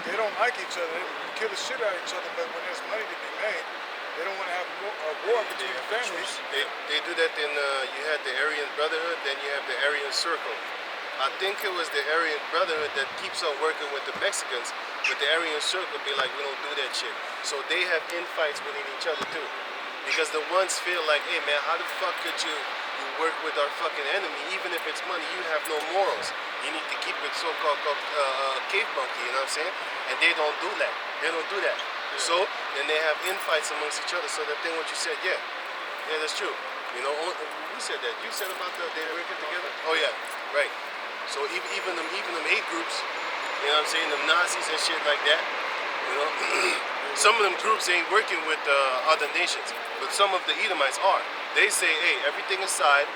They don't like each other. They kill the shit out of each other. But when there's money to be made, they don't want to have a war between the families. They do that in, you had the Aryan Brotherhood, then you have the Aryan Circle. I think it was the Aryan Brotherhood that keeps on working with the Mexicans, but the Aryan Circle be like, we don't do that shit. So they have infights within each other too. Because the ones feel like, hey man, how the fuck could you work with our fucking enemy? Even if it's money, you have no morals. You need to keep it so-called cave monkey, you know what I'm saying? And they don't do that. They don't do that. So then they have infights amongst each other. So that thing what you said, yeah, that's true. You know, who said that? You said about they working together? Oh yeah, right. So even them hate groups, you know what I'm saying, them Nazis and shit like that, you know. Some of them groups ain't working with other nations, but some of the Edomites are. They say, hey, everything aside,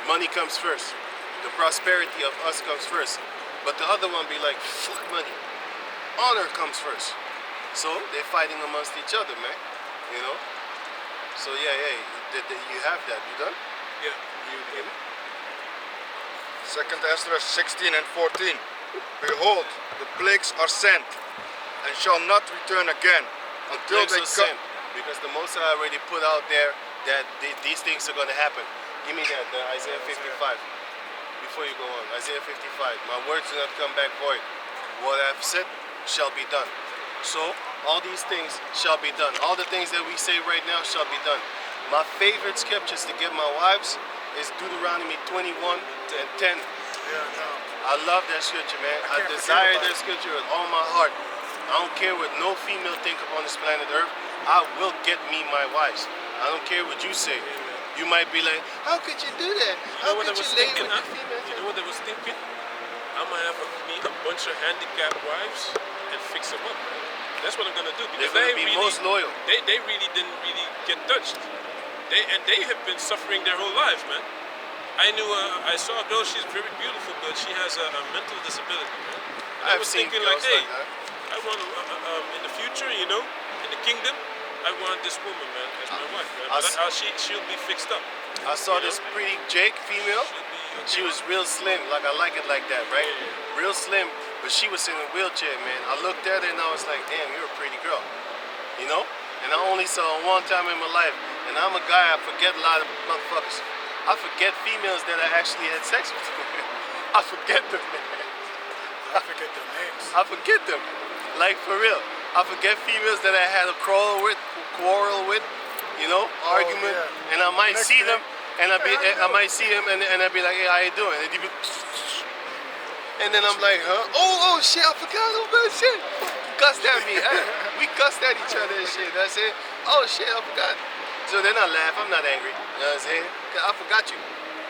money comes first. The prosperity of us comes first. But the other one be like, fuck money. Honor comes first. So they're fighting amongst each other, man. You know? So yeah, you have that. You done? Yeah. You him? 2nd Ezra 16 and 14. Behold, the plagues are sent, and shall not return again, until Plagues they are come. sent, because the Most High already put out there that these things are going to happen. Give me that, Isaiah 55. Before you go on, Isaiah 55. My words do not come back void. What I've said shall be done. So, all these things shall be done. All the things that we say right now shall be done. My favorite scriptures to give my wives is Deuteronomy 21 and 10. Yeah, no. I love that scripture, man. I can't desire forget about that scripture with all my heart. I don't care what no female think upon this planet Earth. I will get me my wives. I don't care what you say. You might be like, how could you do that? How what I could was you lay thinking? with the female? You know what I was thinking? I'm gonna have me a bunch of handicapped wives and fix them up, man. That's what I'm gonna do They're because gonna be most loyal. They really didn't really get touched. They have been suffering their whole lives, man. I saw a girl. She's very beautiful, but she has a mental disability, man. And I I've was seen thinking like, girls hey, like that. I want in the future, you know, in the kingdom, I want this woman, man, as my wife, man. But she'll be fixed up. I saw this pretty Jake female. She'll be okay. She was real slim, like I like it like that, right? Real slim, but she was in a wheelchair, man. I looked at her and I was like, damn, you're a pretty girl, you know? And I only saw her one time in my life. And I'm a guy, I forget a lot of motherfuckers. I forget females that I actually had sex with. I forget them, man. I forget their names. I forget them, like for real. I forget females that I had a quarrel with, you know, argument, and I might Next see day, them, and I might see him, and I'd be like, hey, how you doing? And then I'm like, huh? Oh shit, I forgot. Oh man, shit. Cussed at me. We cussed at each other and shit. That's it. Oh shit, I forgot. So then I laugh. I'm not angry. You know what I'm saying? 'Cause I forgot you.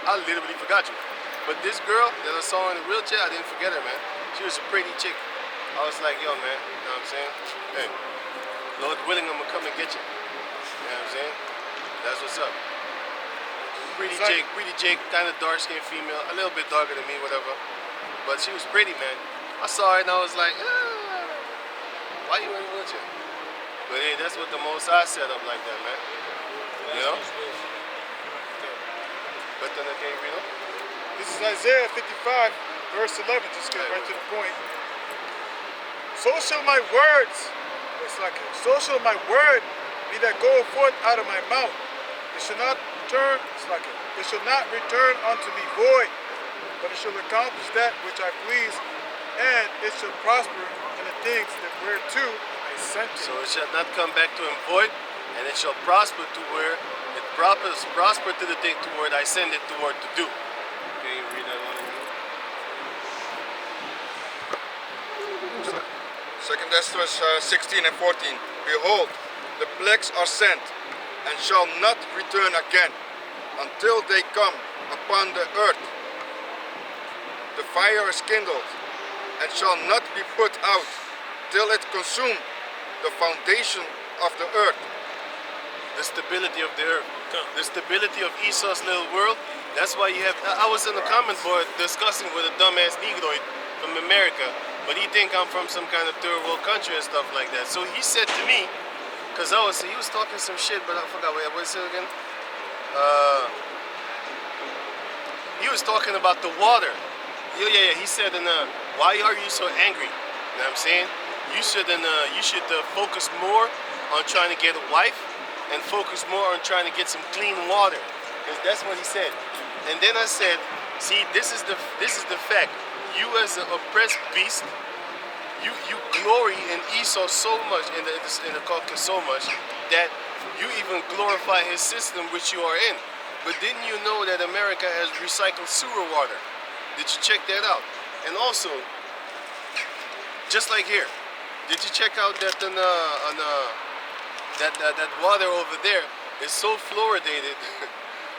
I literally forgot you. But this girl that I saw in the wheelchair, I didn't forget her, man. She was a pretty chick. I was like, yo, man. You know what I'm saying? Hey, Lord willing, I'm gonna come and get you. You know what I'm saying? That's what's up. Pretty Jake, kind of dark-skinned female, a little bit darker than me, whatever. But she was pretty, man. I saw her and I was like, why you in a wheelchair? But hey, that's what the Most High set up like that, man. You know? But then again, you know? This is Isaiah 55, verse 11. Just get right to the point. So shall my words, so shall my word be that goeth forth out of my mouth. It shall not return, it shall not return unto me void, but it shall accomplish that which I please, and it shall prosper in the things that whereto I sent it. So it shall not come back to him void, and it shall prosper to where it prosper to the thing toward I send it toward to do. Can you read that one again? 2nd Ezra 16 and 14. Behold, the plagues are sent, and shall not return again, until they come upon the earth. The fire is kindled, and shall not be put out, till it consume the foundation of the earth. the stability of the earth, Come. the stability of Esau's little world. That's why you have. I was in the comment board discussing with a dumbass Negroid from America, but he think I'm from some kind of third world country and stuff like that. So he said to me, because he was talking some shit, but I forgot what was it again. He was talking about the water. Yeah. He said, why are you so angry? You know what I'm saying? You should focus more on trying to get a wife and focus more on trying to get some clean water. 'Cause that's what he said. And then I said, see, this is the fact. You as an oppressed beast, you glory in Esau so much, in the Caucasus so much, that you even glorify his system which you are in. But didn't you know that America has recycled sewer water? Did you check that out? And also, just like here, did you check out that that water over there is so fluoridated?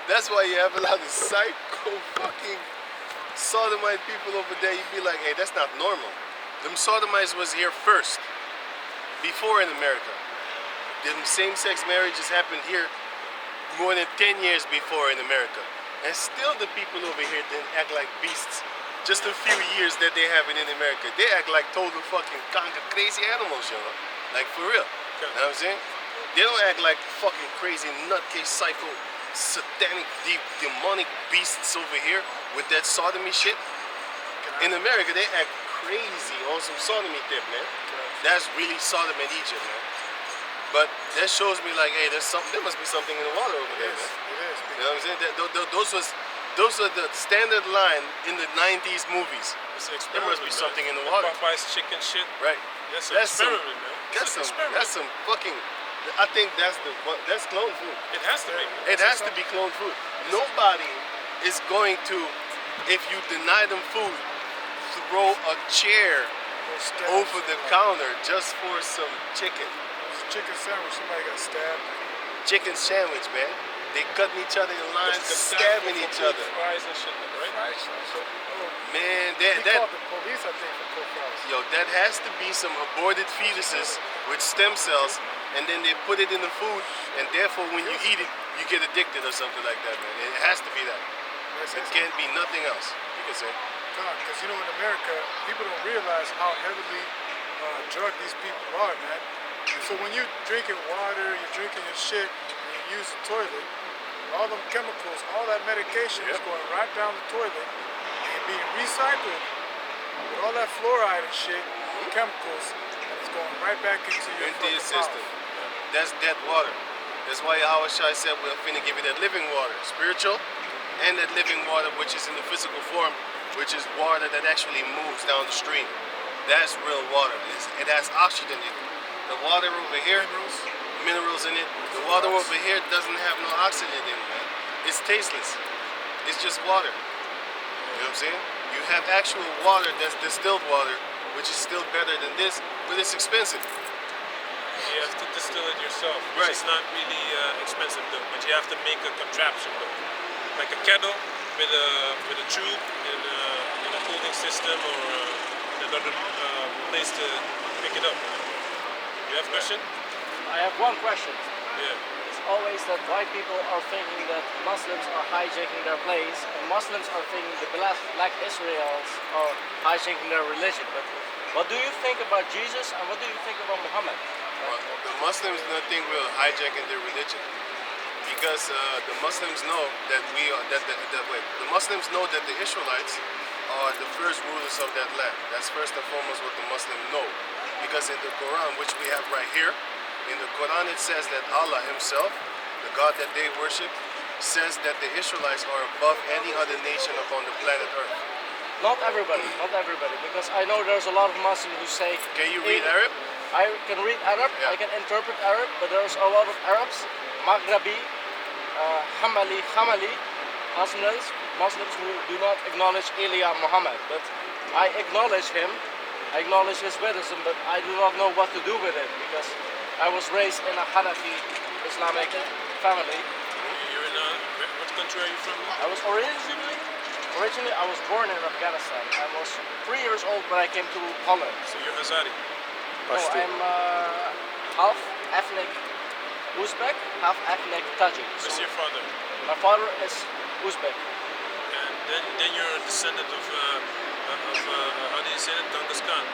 That's why you have a lot of psycho fucking sodomite people over there. You'd be like, hey, that's not normal. Them sodomites was here first, before in America. Them same-sex marriages happened here more than 10 years before in America. And still the people over here didn't act like beasts. Just a few years that they have it in America, they act like total fucking conquer crazy animals, you know? Like for real. You know what I'm saying? They don't act like fucking crazy nutcase psycho satanic deep demonic beasts over here with that sodomy shit. In America they act crazy on some sodomy tip, man. That's really Sodom and Egypt, man. But that shows me like, hey, there must be something in the water over there, man. It is. You know what I'm saying? Those are the standard line in the 90s movies. There must be something in the water. Popeye's chicken shit. Right. That's an experiment, man. That's some fucking. I think that's clone food. It has to be. It has to be clone food. Nobody is going to, if you deny them food, throw a chair over the counter just for some chicken. Chicken sandwich, somebody got stabbed. Chicken sandwich, man. They cutting each other in lines, stabbing each other. Fries and shit, right? Man, He that called the police, I think, for cook fries. yo, that has to be some aborted fetuses with stem cells, and then they put it in the food, and therefore when you eat it, you get addicted or something like that, man. It has to be that. It can't be nothing else. You can say. Because you know, in America, people don't realize how heavily drugged these people are, man. And so when you're drinking water, you're drinking your shit, and you use the toilet, all them chemicals, all that medication is going right down the toilet and being recycled with all that fluoride and shit, chemicals, and it's going right back into your system. That's dead water. That's why Yahweh Shai said we're finna give you that living water, spiritual, and that living water which is in the physical form, which is water that actually moves down the stream. That's real water. It has oxygen in it. The water over here, minerals in it. The water over here doesn't have no oxygen in it, man. It's tasteless. It's just water. You know what I'm saying? You have actual water that's distilled water, which is still better than this, but it's expensive. You have to distill it yourself, which is not really expensive though, but you have to make a contraption though. Like a kettle with a tube in a cooling system or another place to pick it up. You have a question? I have one question. Yeah. It's always that white people are thinking that Muslims are hijacking their place, and Muslims are thinking the black Israelites are hijacking their religion. But what do you think about Jesus, and what do you think about Muhammad? Well, the Muslims don't think we're hijacking their religion, because the Muslims know that the Muslims know that the Israelites are the first rulers of that land. That's first and foremost what the Muslims know. Because in the Quran, which we have right here, in the Quran it says that Allah himself, the God that they worship, says that the Israelites are above any other nation upon the planet Earth. Not everybody, because I know there's a lot of Muslims who say... Can you read Arab? I can read Arab, I can interpret Arab, but there's a lot of Arabs, Maghrabi, Hamali, Muslims who do not acknowledge Elijah Muhammad, but I acknowledge him. I acknowledge his Buddhism, but I do not know what to do with it because I was raised in a Hanafi Islamic family. You're in what country are you from? I was originally I was born in Afghanistan. I was 3 years old when I came to Holland. So you're Hazari? No, I'm half ethnic Uzbek, half ethnic Tajik. What's So your father? my father is Uzbek. And then you're a descendant of how do you say it, Genghis Khan?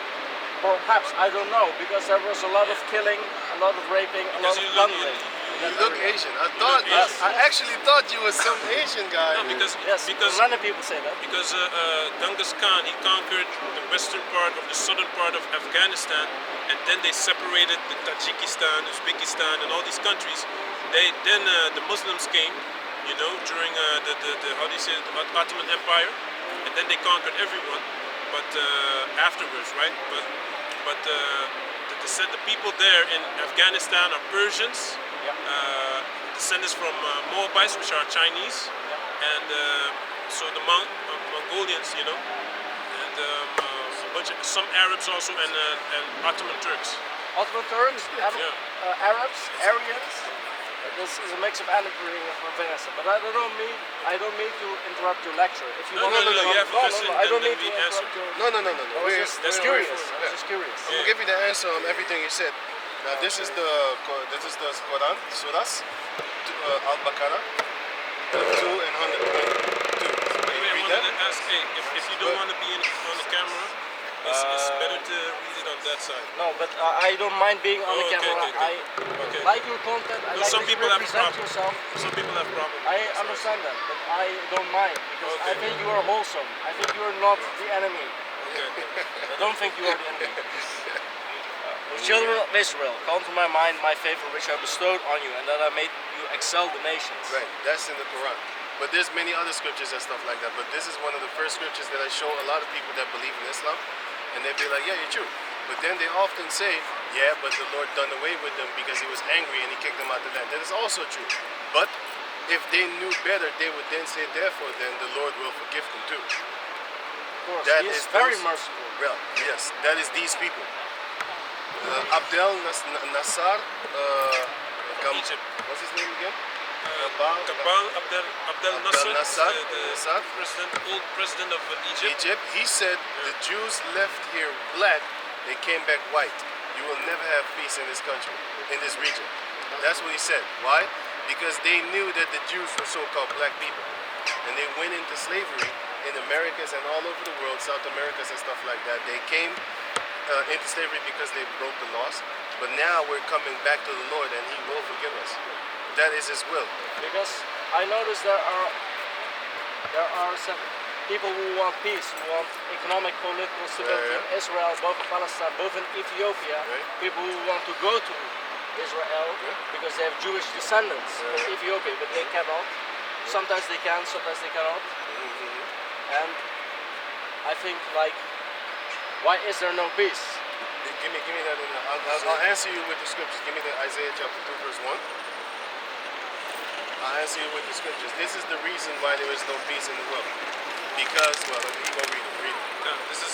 Perhaps, I don't know, because there was a lot of killing, a lot of raping, a lot Because of you look, plundering. You look Asian. I actually thought you was some Asian guy. no, because Yes, many people say that. Genghis Khan, he conquered the western part of the southern part of Afghanistan, and then they separated the Tajikistan, Uzbekistan, and all these countries. The Muslims came, you know, during the how do you say it, the Ottoman Empire, and then they conquered everyone. But afterwards, right? The people there in Afghanistan are Persians, descendants from Moabites, which are Chinese, and so the Mongolians, you know, and a bunch of some Arabs also, and Ottoman Turks. Ottoman Turks, Yeah. Arabs, Aryans. This is a mix of everything from Venice. But I don't mean to interrupt your lecture. If you No, want no, to no, you have a question, I don't then need to we answer. interrupt your. No. I was just curious. I was just curious. I'm gonna give you the answer on everything you said. Now this is the Quran, surahs, Al-Baqarah, 2 and 122. Can you I read wanted that? to ask, hey, if you don't want to be on the camera, it's better to read it on that side. No, but I don't mind being on the Okay, camera. okay. I Okay. like your content. I No, like some that you people have represent problems. yourself. Some people have problems. I understand that, but I don't mind because I Okay. think you are wholesome. I think you are not the enemy. Okay. I don't think you are the enemy. The children of Israel, call to my mind my favor which I bestowed on you, and that I made you excel the nations. Right, that's in the Quran. But there's many other scriptures and stuff like that. But this is one of the first scriptures that I show a lot of people that believe in Islam, and they be like, yeah, you're true. But then they often say, yeah, but the Lord done away with them because he was angry and he kicked them out the land. That is also true. But if they knew better, they would then say, therefore, then the Lord will forgive them too. Of course, That he is is very those- merciful. Well, yes, that is these people. Abdel Nassar, Egypt. what's his name again? Kamal Abdel Nasser, Nasser, the old president of Egypt. Egypt, he said the Jews left here black, they came back white. You will never have peace in this country, in this region. That's what he said. Why? Because they knew that the Jews were so-called black people. And they went into slavery in Americas and all over the world, South Americas and stuff like that. They came into slavery because they broke the laws. But now we're coming back to the Lord and he will forgive us. That is his will. Because I noticed there are some people who want peace, who want economic, political stability in Israel, both in Palestine, both in Ethiopia. Right. People who want to go to Israel because they have Jewish descendants in Ethiopia, but they cannot. Sometimes they can, sometimes they cannot. And I think, like, why is there no peace? Give me that. I'll answer you with the scriptures. Give me the Isaiah chapter 2 verse 1. I'll answer you with the scriptures. This is the reason why there is no peace in the world. Because, well, you go read it. This is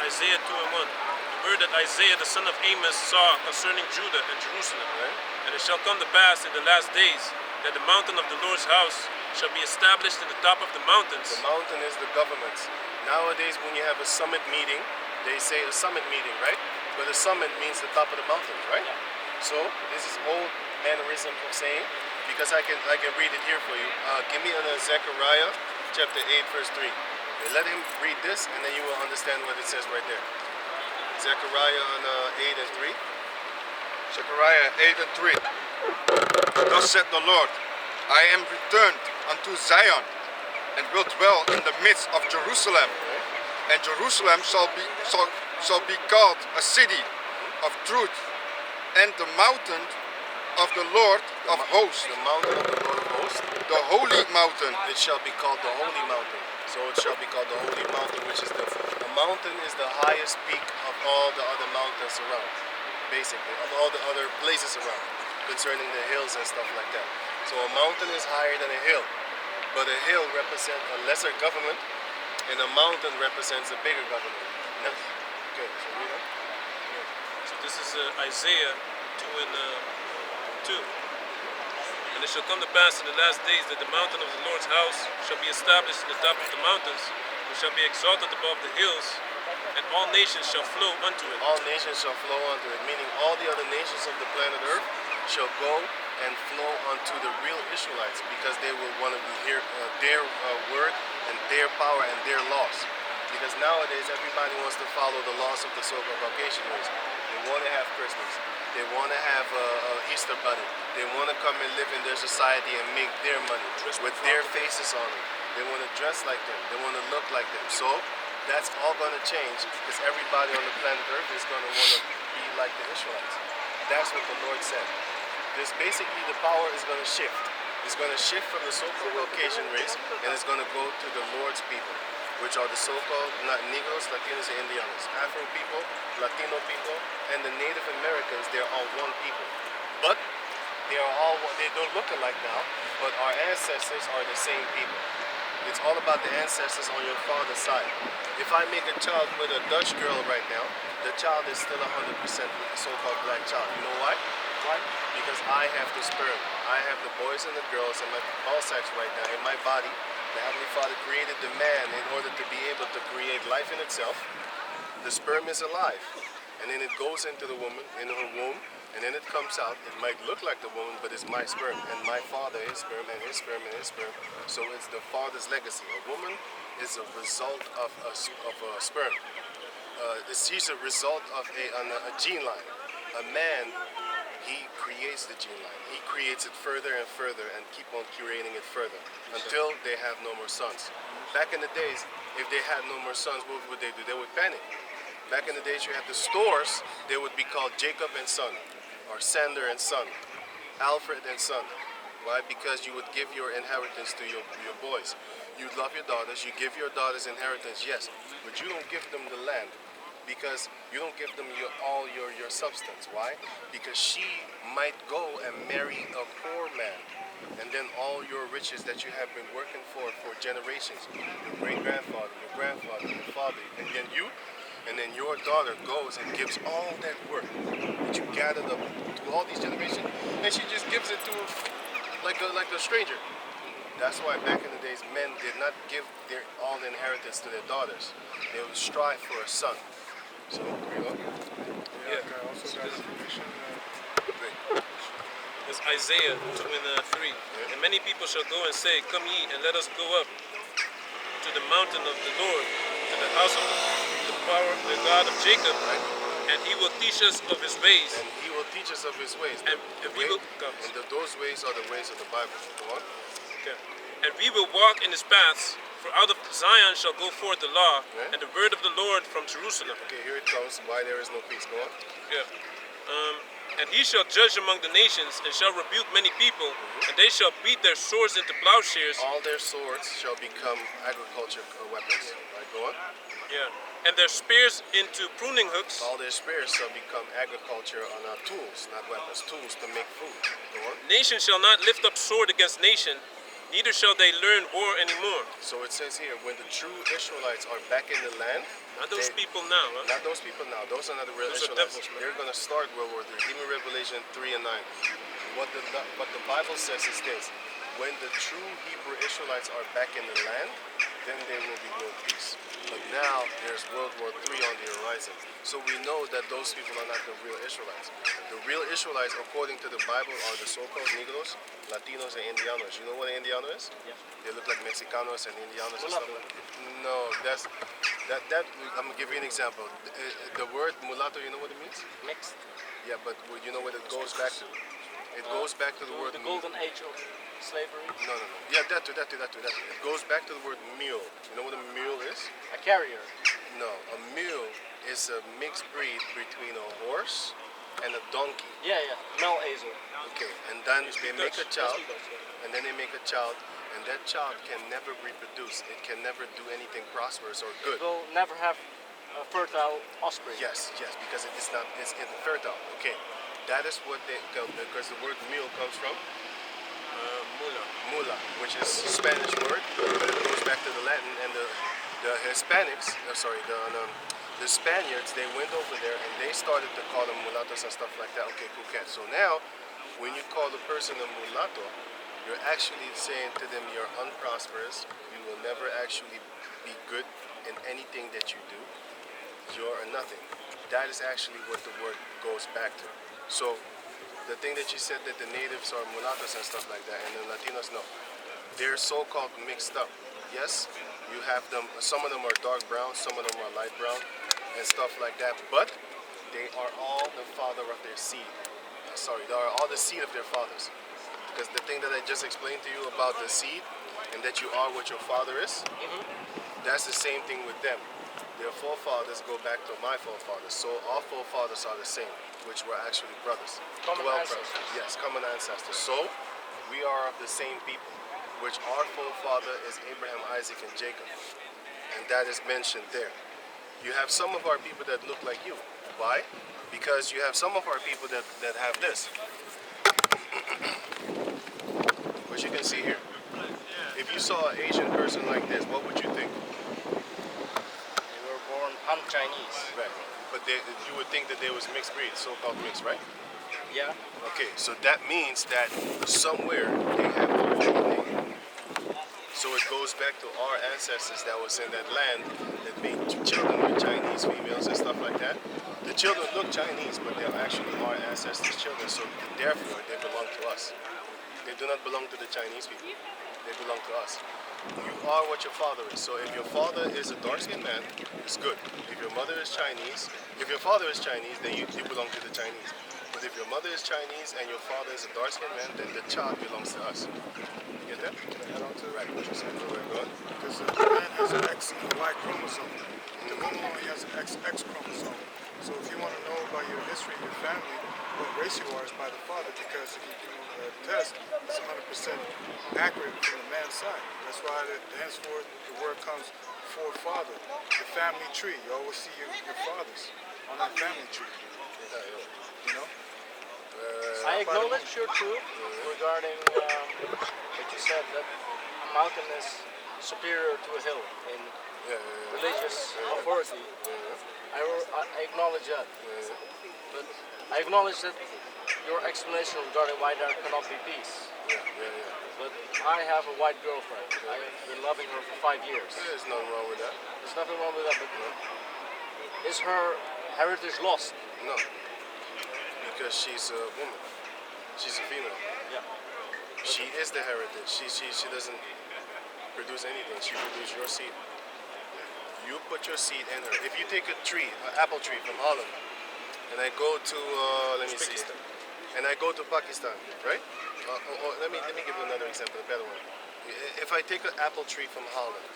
Isaiah 2 and 1. The word that Isaiah the son of Amos saw concerning Judah and Jerusalem. Right? And it shall come to pass in the last days that the mountain of the Lord's house shall be established in the top of the mountains. The mountain is the governments. Nowadays, when you have a summit meeting, they say a summit meeting, right? But a summit means the top of the mountain, right? So this is old mannerism of saying, because I can read it here for you. Give me Zechariah chapter 8 verse 3. And let him read this, and then you will understand what it says right there. Zechariah on 8 and 3. Zechariah 8 and 3. Thus said the Lord, I am returned unto Zion, and will dwell in the midst of Jerusalem. And Jerusalem shall be called a city of truth, and the mountain of the Lord of hosts, The mountain of the Lord of hosts. the holy mountain. It shall be called the holy mountain. So it shall be called the holy mountain, which is the mountain is the highest peak of all the other mountains around, basically, of all the other places around, concerning the hills and stuff like that. So a mountain is higher than a hill, but a hill represents a lesser government, and a mountain represents a bigger government. No. Okay, so read on. So this is Isaiah 2 and 2. And it shall come to pass in the last days that the mountain of the Lord's house shall be established in the top of the mountains, and shall be exalted above the hills, and all nations shall flow unto it. All nations shall flow unto it, meaning all the other nations of the planet Earth shall go and flow unto the real Israelites, because they will want to hear their word and their power and their laws. Because nowadays everybody wants to follow the laws of the so-called Caucasian race. They want to have Christmas. They want to have Easter bunny. They want to come and live in their society and make their money with their faces on it. They want to dress like them. They want to look like them. So that's all going to change, because everybody on the planet Earth is going to want to be like the Israelites. That's what the Lord said. This basically, the power is going to shift. It's going to shift from the so-called Caucasian race, and it's going to go to the Lord's people, which are the so-called Negroes, Latinos, and Indianos. Afro people, Latino people, and the Native Americans, they're all one people. But they don't look alike now, but our ancestors are the same people. It's all about the ancestors on your father's side. If I make a child with a Dutch girl right now, the child is still 100% with the so-called black child. You know why? Why? Because I have the sperm. I have the boys and the girls in my ball sacks right now in my body. The Heavenly Father created the man in order to be able to create life in itself. The sperm is alive, and then it goes into the woman, in her womb, and then it comes out. It might look like the woman, but it's my sperm, and my father, his sperm, and his sperm, and his sperm. So it's the father's legacy. A woman is a result of a sperm. She's a result of a gene line. A man, he creates the gene line. He creates it further and further and keep on curating it further until they have no more sons. Back in the days, if they had no more sons, what would they do? They would panic. Back in the days, you had the stores, they would be called Jacob and Son, or Sander and Son, Alfred and Son. Why? Because you would give your inheritance to your boys. You love your daughters, you give your daughters inheritance, yes, but you don't give them the land, because you don't give them all your substance. Why? Because she might go and marry a poor man, and then all your riches that you have been working for generations, your great-grandfather, your grandfather, your father, and then your daughter goes and gives all that work that you gathered up through all these generations, and she just gives it to like a stranger. That's why back in the days, men did not give all the inheritance to their daughters. They would strive for a son. So, you know? Yeah, I also got information. It's Isaiah 2:3. And many people shall go and say, Come ye, and let us go up to the mountain of the Lord, to the house of the power, the God of Jacob, and he will teach us of his ways. And he will teach us of his ways. And we will come. And those ways are the ways of the Bible. Go on. Okay. And we will walk in his paths, for out of Zion shall go forth the law, and the word of the Lord from Jerusalem. Okay, here it comes. Why there is no peace. Go on. Yeah. And he shall judge among the nations, and shall rebuke many people, and they shall beat their swords into plowshares. All their swords shall become agriculture weapons. Right, go on. Yeah. And their spears into pruning hooks. All their spears shall become agriculture on tools, not weapons, tools to make food. Go on. Nation shall not lift up sword against nation, neither shall they learn war anymore. So it says here, when the true Israelites are back in the land, Not those people now, huh? not those people now. Those are not the real Those are Israelites. devils, man. They're going to start World War III. Give me Revelation 3 and 9. What the Bible says is this: when the true Hebrew Israelites are back in the land, then there will be world peace. But now there's World War III on the horizon. So we know that those people are not the real Israelites. The real Israelites, according to the Bible, are the so-called Negros, Latinos, and Indianos. You know what an Indiano is? Yeah. They look like Mexicanos and Indianos and stuff Mulatto. like that. No, that. I'm gonna give you an example. The word mulatto, you know what it means? Mixed. Yeah, but you know what it goes back to? It goes back to the word The golden age of slavery. No. Yeah, that too. It goes back to the word mule. You know what a mule is? A carrier. No, a mule is a mixed breed between a horse and a donkey. Yeah. Mulehazel. Okay, and then they make a child, Dutch, yeah. and then they make a child, and that child can never reproduce. It can never do anything prosperous or good. Will never have a fertile offspring. Yes, because it's infertile. Okay, that is what because the word mule comes from mula, which is a Spanish word, but it goes back to the Latin, and the Hispanics, the Spaniards, they went over there and they started to call them mulattoes and stuff like that. Okay, cool cat. So now, when you call a person a mulatto, you're actually saying to them you're unprosperous, you will never actually be good in anything that you do, you're a nothing. That is actually what the word goes back to. So the thing that you said that the natives are mulattoes and stuff like that, and the Latinos, no. They're so-called mixed up. Yes, you have them, some of them are dark brown, some of them are light brown, and stuff like that, but they are all the father of their seed. Sorry, they are all the seed of their fathers. Because the thing that I just explained to you about the seed, and that you are what your father is, that's the same thing with them. Their forefathers go back to my forefathers. So our forefathers are the same, which were actually brothers. Common 12 ancestors. brothers. Yes, common ancestors. So we are of the same people, which our forefather is Abraham, Isaac, and Jacob. And that is mentioned there. You have some of our people that look like you. Why? Because you have some of our people that have this. Which you can see here. If you saw an Asian person like this, what would you think? They were born Han-Chinese. Right. But you would think that they was mixed breed, so-called mixed, right? Yeah. Okay, so that means that somewhere they have a family name. So it goes back to our ancestors that was in that land that made children with Chinese females and stuff like that. The children look Chinese, but they're actually our ancestors' children, so therefore they belong to us. They do not belong to the Chinese people. They belong to us. You are what your father is. So if your father is a dark-skinned man, it's good. If your mother is Chinese, if your father is Chinese, then you belong to the Chinese. But if your mother is Chinese and your father is a dark-skinned man, then the child belongs to us. You get that? Add on to Right, what you said. Go on. because the man has an X and a Y chromosome. The woman only has an XX chromosome. So if you want to know about your history, your family, what race you are is by the father, because if you do a test, it's 100% accurate from the man's side. That's why henceforth the word comes forefather, the family tree. You always see your fathers on that family tree. You know? I acknowledge your truth regarding what you said, that a mountain is superior to a hill in religious authority. I acknowledge that. But I acknowledge that your explanation regarding why there cannot be peace. But I have a white girlfriend. I have been loving her for 5 years. There's nothing wrong with that. There's nothing wrong with that, but is her heritage lost? No. Because she's a woman. She's a female. Yeah. She is the heritage. She doesn't produce anything. She produces your seed. You put your seed in her. If you take a tree, an apple tree from Holland, and I go to let me see, and I go to Pakistan, right? Let me give you another example, a better one. If I take an apple tree from Holland,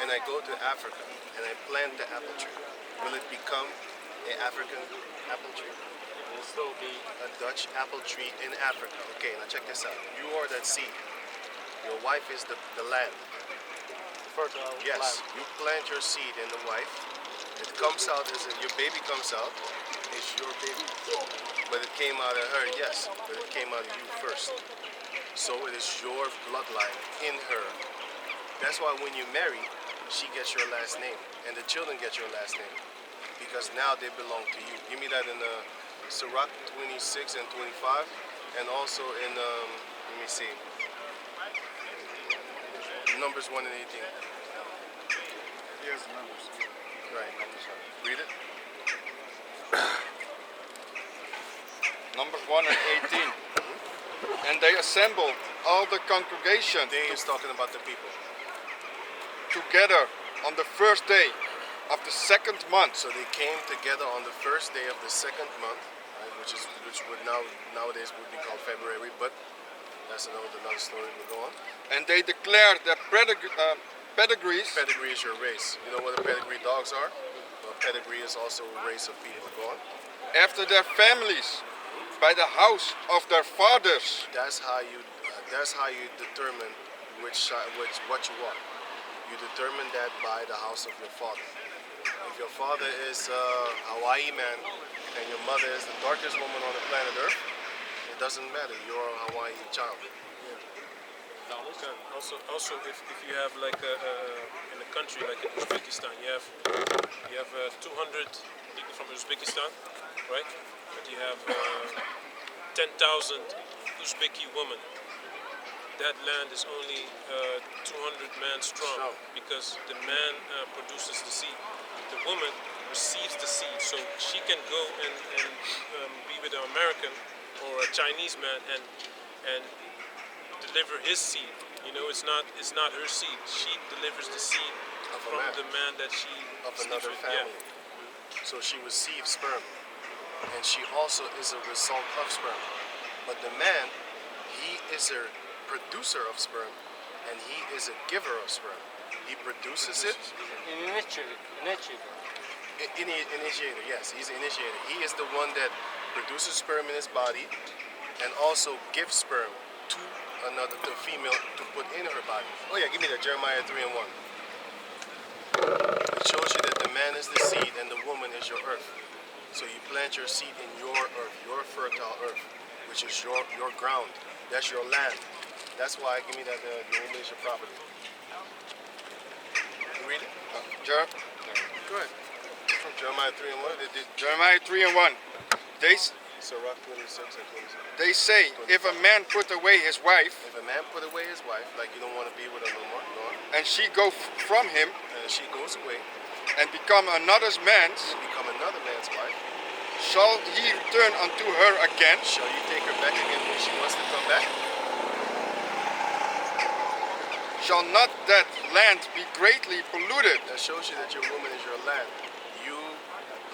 and I go to Africa, and I plant the apple tree, will it become an African apple tree? It will still be A Dutch apple tree in Africa. Okay, now check this out. You are that seed. Your wife is the land. fertile Yes, land. you plant your seed in the wife. It comes out as your baby comes out. It's your baby. But it came out of her, yes. But it came out of you first. So it is your bloodline in her. That's why when you marry, she gets your last name. And the children get your last name. Because now they belong to you. Give me that in Sirach 26 and 25. And also in, let me see, Numbers 1 and 18. He has the numbers. Right. Read it. Numbers 1 and 18. And they assembled all the congregation They is talking about the people. together on the first day of the second month. So they came together on the first day of the second month, right, which would nowadays would be called February, but that's another story. We'll go on. And they declared their pedigrees. Pedigree is your race. You know what a pedigree dogs are? Well, pedigree is also a race of people. Go on. After their families, by the house of their fathers. That's how you determine what you are. You determine that by the house of your father. If your father is a Hawaii man and your mother is the darkest woman on the planet Earth, it doesn't matter. You're a Hawaii child. Also, if you have like in a country like in Uzbekistan, you have 200 people from Uzbekistan, right? But you have 10,000 Uzbeki women. That land is only 200 men strong because the man produces the seed. The woman receives the seed, so she can go and be with an American or a Chinese man and deliver his seed. You know, it's not her seed. She delivers the seed Of a from man. the man that she Of sleeps another with. family. So she receives sperm. And she also is a result of sperm. But the man, he is a producer of sperm, and he is a giver of sperm. He produces it. Initiator. Initiator, yes, he's an initiator. He is the one that produces sperm in his body and also gives sperm to another, the female, to put in her body. Oh yeah, give me that, Jeremiah 3:1. It shows you that the man is the seed and the woman is your earth. So you plant your seed in your earth, your fertile earth, which is your ground. That's your land. That's why, give me that, the woman is your property. You read it? Go ahead. From Jeremiah 3:1. Jeremiah 3:1. Sirach 26 and 27. They say, if a man put away his wife, If a man put away his wife, like you don't want to be with her no more, go on, and she go from him, and she goes away and become another man's, and become another man's wife, shall he return unto her again? shall you take her back again when she wants to come back? Shall not that land be greatly polluted? That shows you that your woman is your land. You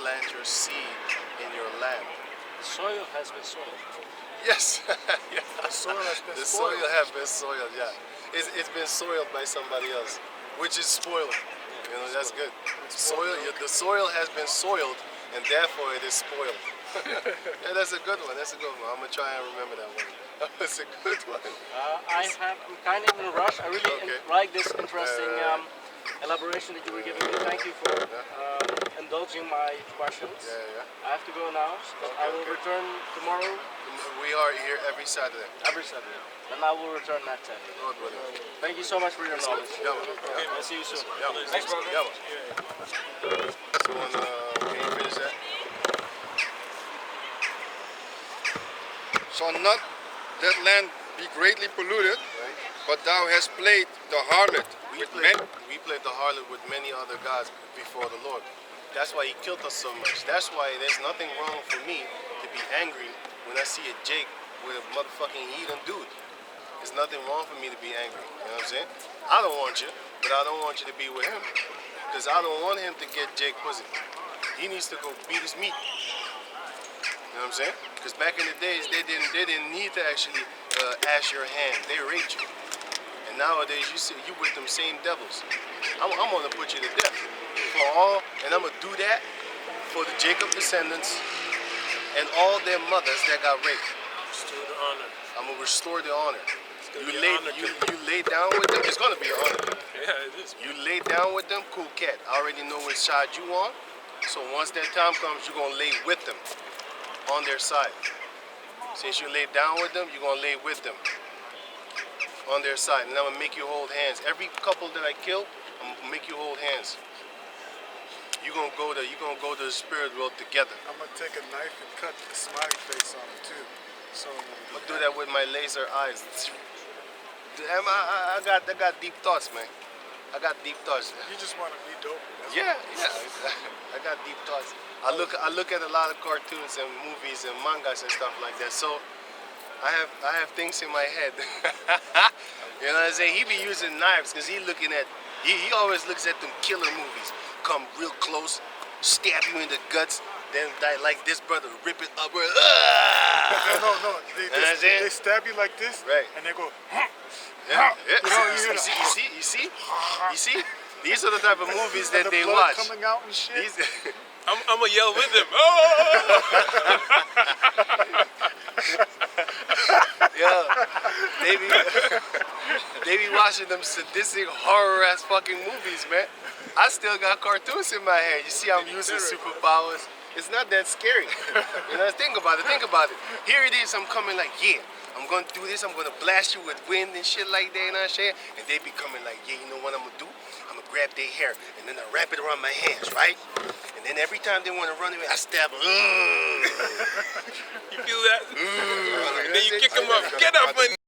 plant your seed in your land. The soil has been soiled. Yes. Yeah. The soil has been The spoiled. soil has been soiled, yeah. It's been soiled by somebody else, which is spoiled. You know, that's good. The soil has been soiled, and therefore it is spoiled. Yeah, that's a good one. That's a good one. I'm gonna try and remember that one. That's a good one. I'm kind of in a rush. I really Okay. like this interesting Right. elaboration that you were giving me. Thank you for indulging my questions. Yeah. I have to go now, but I will return tomorrow We are here every Saturday. every Saturday. Then I will return that Saturday. Lord willing. Thank you so much for your knowledge. Yeah, man. I'll see you soon. Yeah, man. Thanks, brother. Yeah, man. So, can you finish that? Shall not that land be greatly polluted? Right. But thou hast played the harlot We with played, men. we played the harlot with many other gods before the Lord. That's why he killed us so much. That's why there's nothing wrong for me to be angry when I see a Jake with a motherfucking heathen dude. There's nothing wrong for me to be angry. You know what I'm saying? I don't want you, but I don't want you to be with him. Because I don't want him to get Jake pussy. He needs to go beat his meat. You know what I'm saying? Because back in the days, they didn't need to actually ask your hand. They raped you. And nowadays, you with them same devils. I'm gonna put you to death for all, and I'm gonna do that for the Jacob descendants and all their mothers that got raped. Restore the honor. I'm gonna restore the honor. gonna You be an lay honor. you lay down with them. It's gonna be an honor. Yeah, it is. You lay down with them, cool cat. I already know which side you on. So once that time comes, you're gonna lay with them on their side. Since you lay down with them, you're gonna lay with them on their side. And I'm gonna make you hold hands. Every couple that I kill, I'm gonna make you hold hands. You're gonna go to the spirit world together. I'm gonna take a knife and cut the smiley face on him too. So I'm gonna do that with my laser eyes. Damn, I got deep thoughts, man. I got deep thoughts. you just want to be dope. Yeah. I got deep thoughts. I look at a lot of cartoons and movies and mangas and stuff like that. So I have things in my head. You know what I'm saying? He be using knives because he always looks at them killer movies. Come real close, stab you in the guts, then like this brother, rip it up. No. You know what I'm saying? They stab you like this, Right. and they go. Yeah. You You see? These are the type of movies that the they blood watch. coming out and shit. These, I'm gonna yell with him. Oh! yeah, they be watching them sadistic horror ass fucking movies, man. I still got cartoons in my head. You see, I'm using superpowers. It's not that scary. You know, think about it. Here it is. I'm coming like, yeah, I'm gonna do this. I'm gonna blast you with wind and shit like that. You know what I'm saying? And they be coming like, yeah, you know what I'm gonna do? I'm gonna grab their hair and then I wrap it around my hands, right? And then every time they want to run away, I stab them. You feel that? And then you kick him up. Get up, man.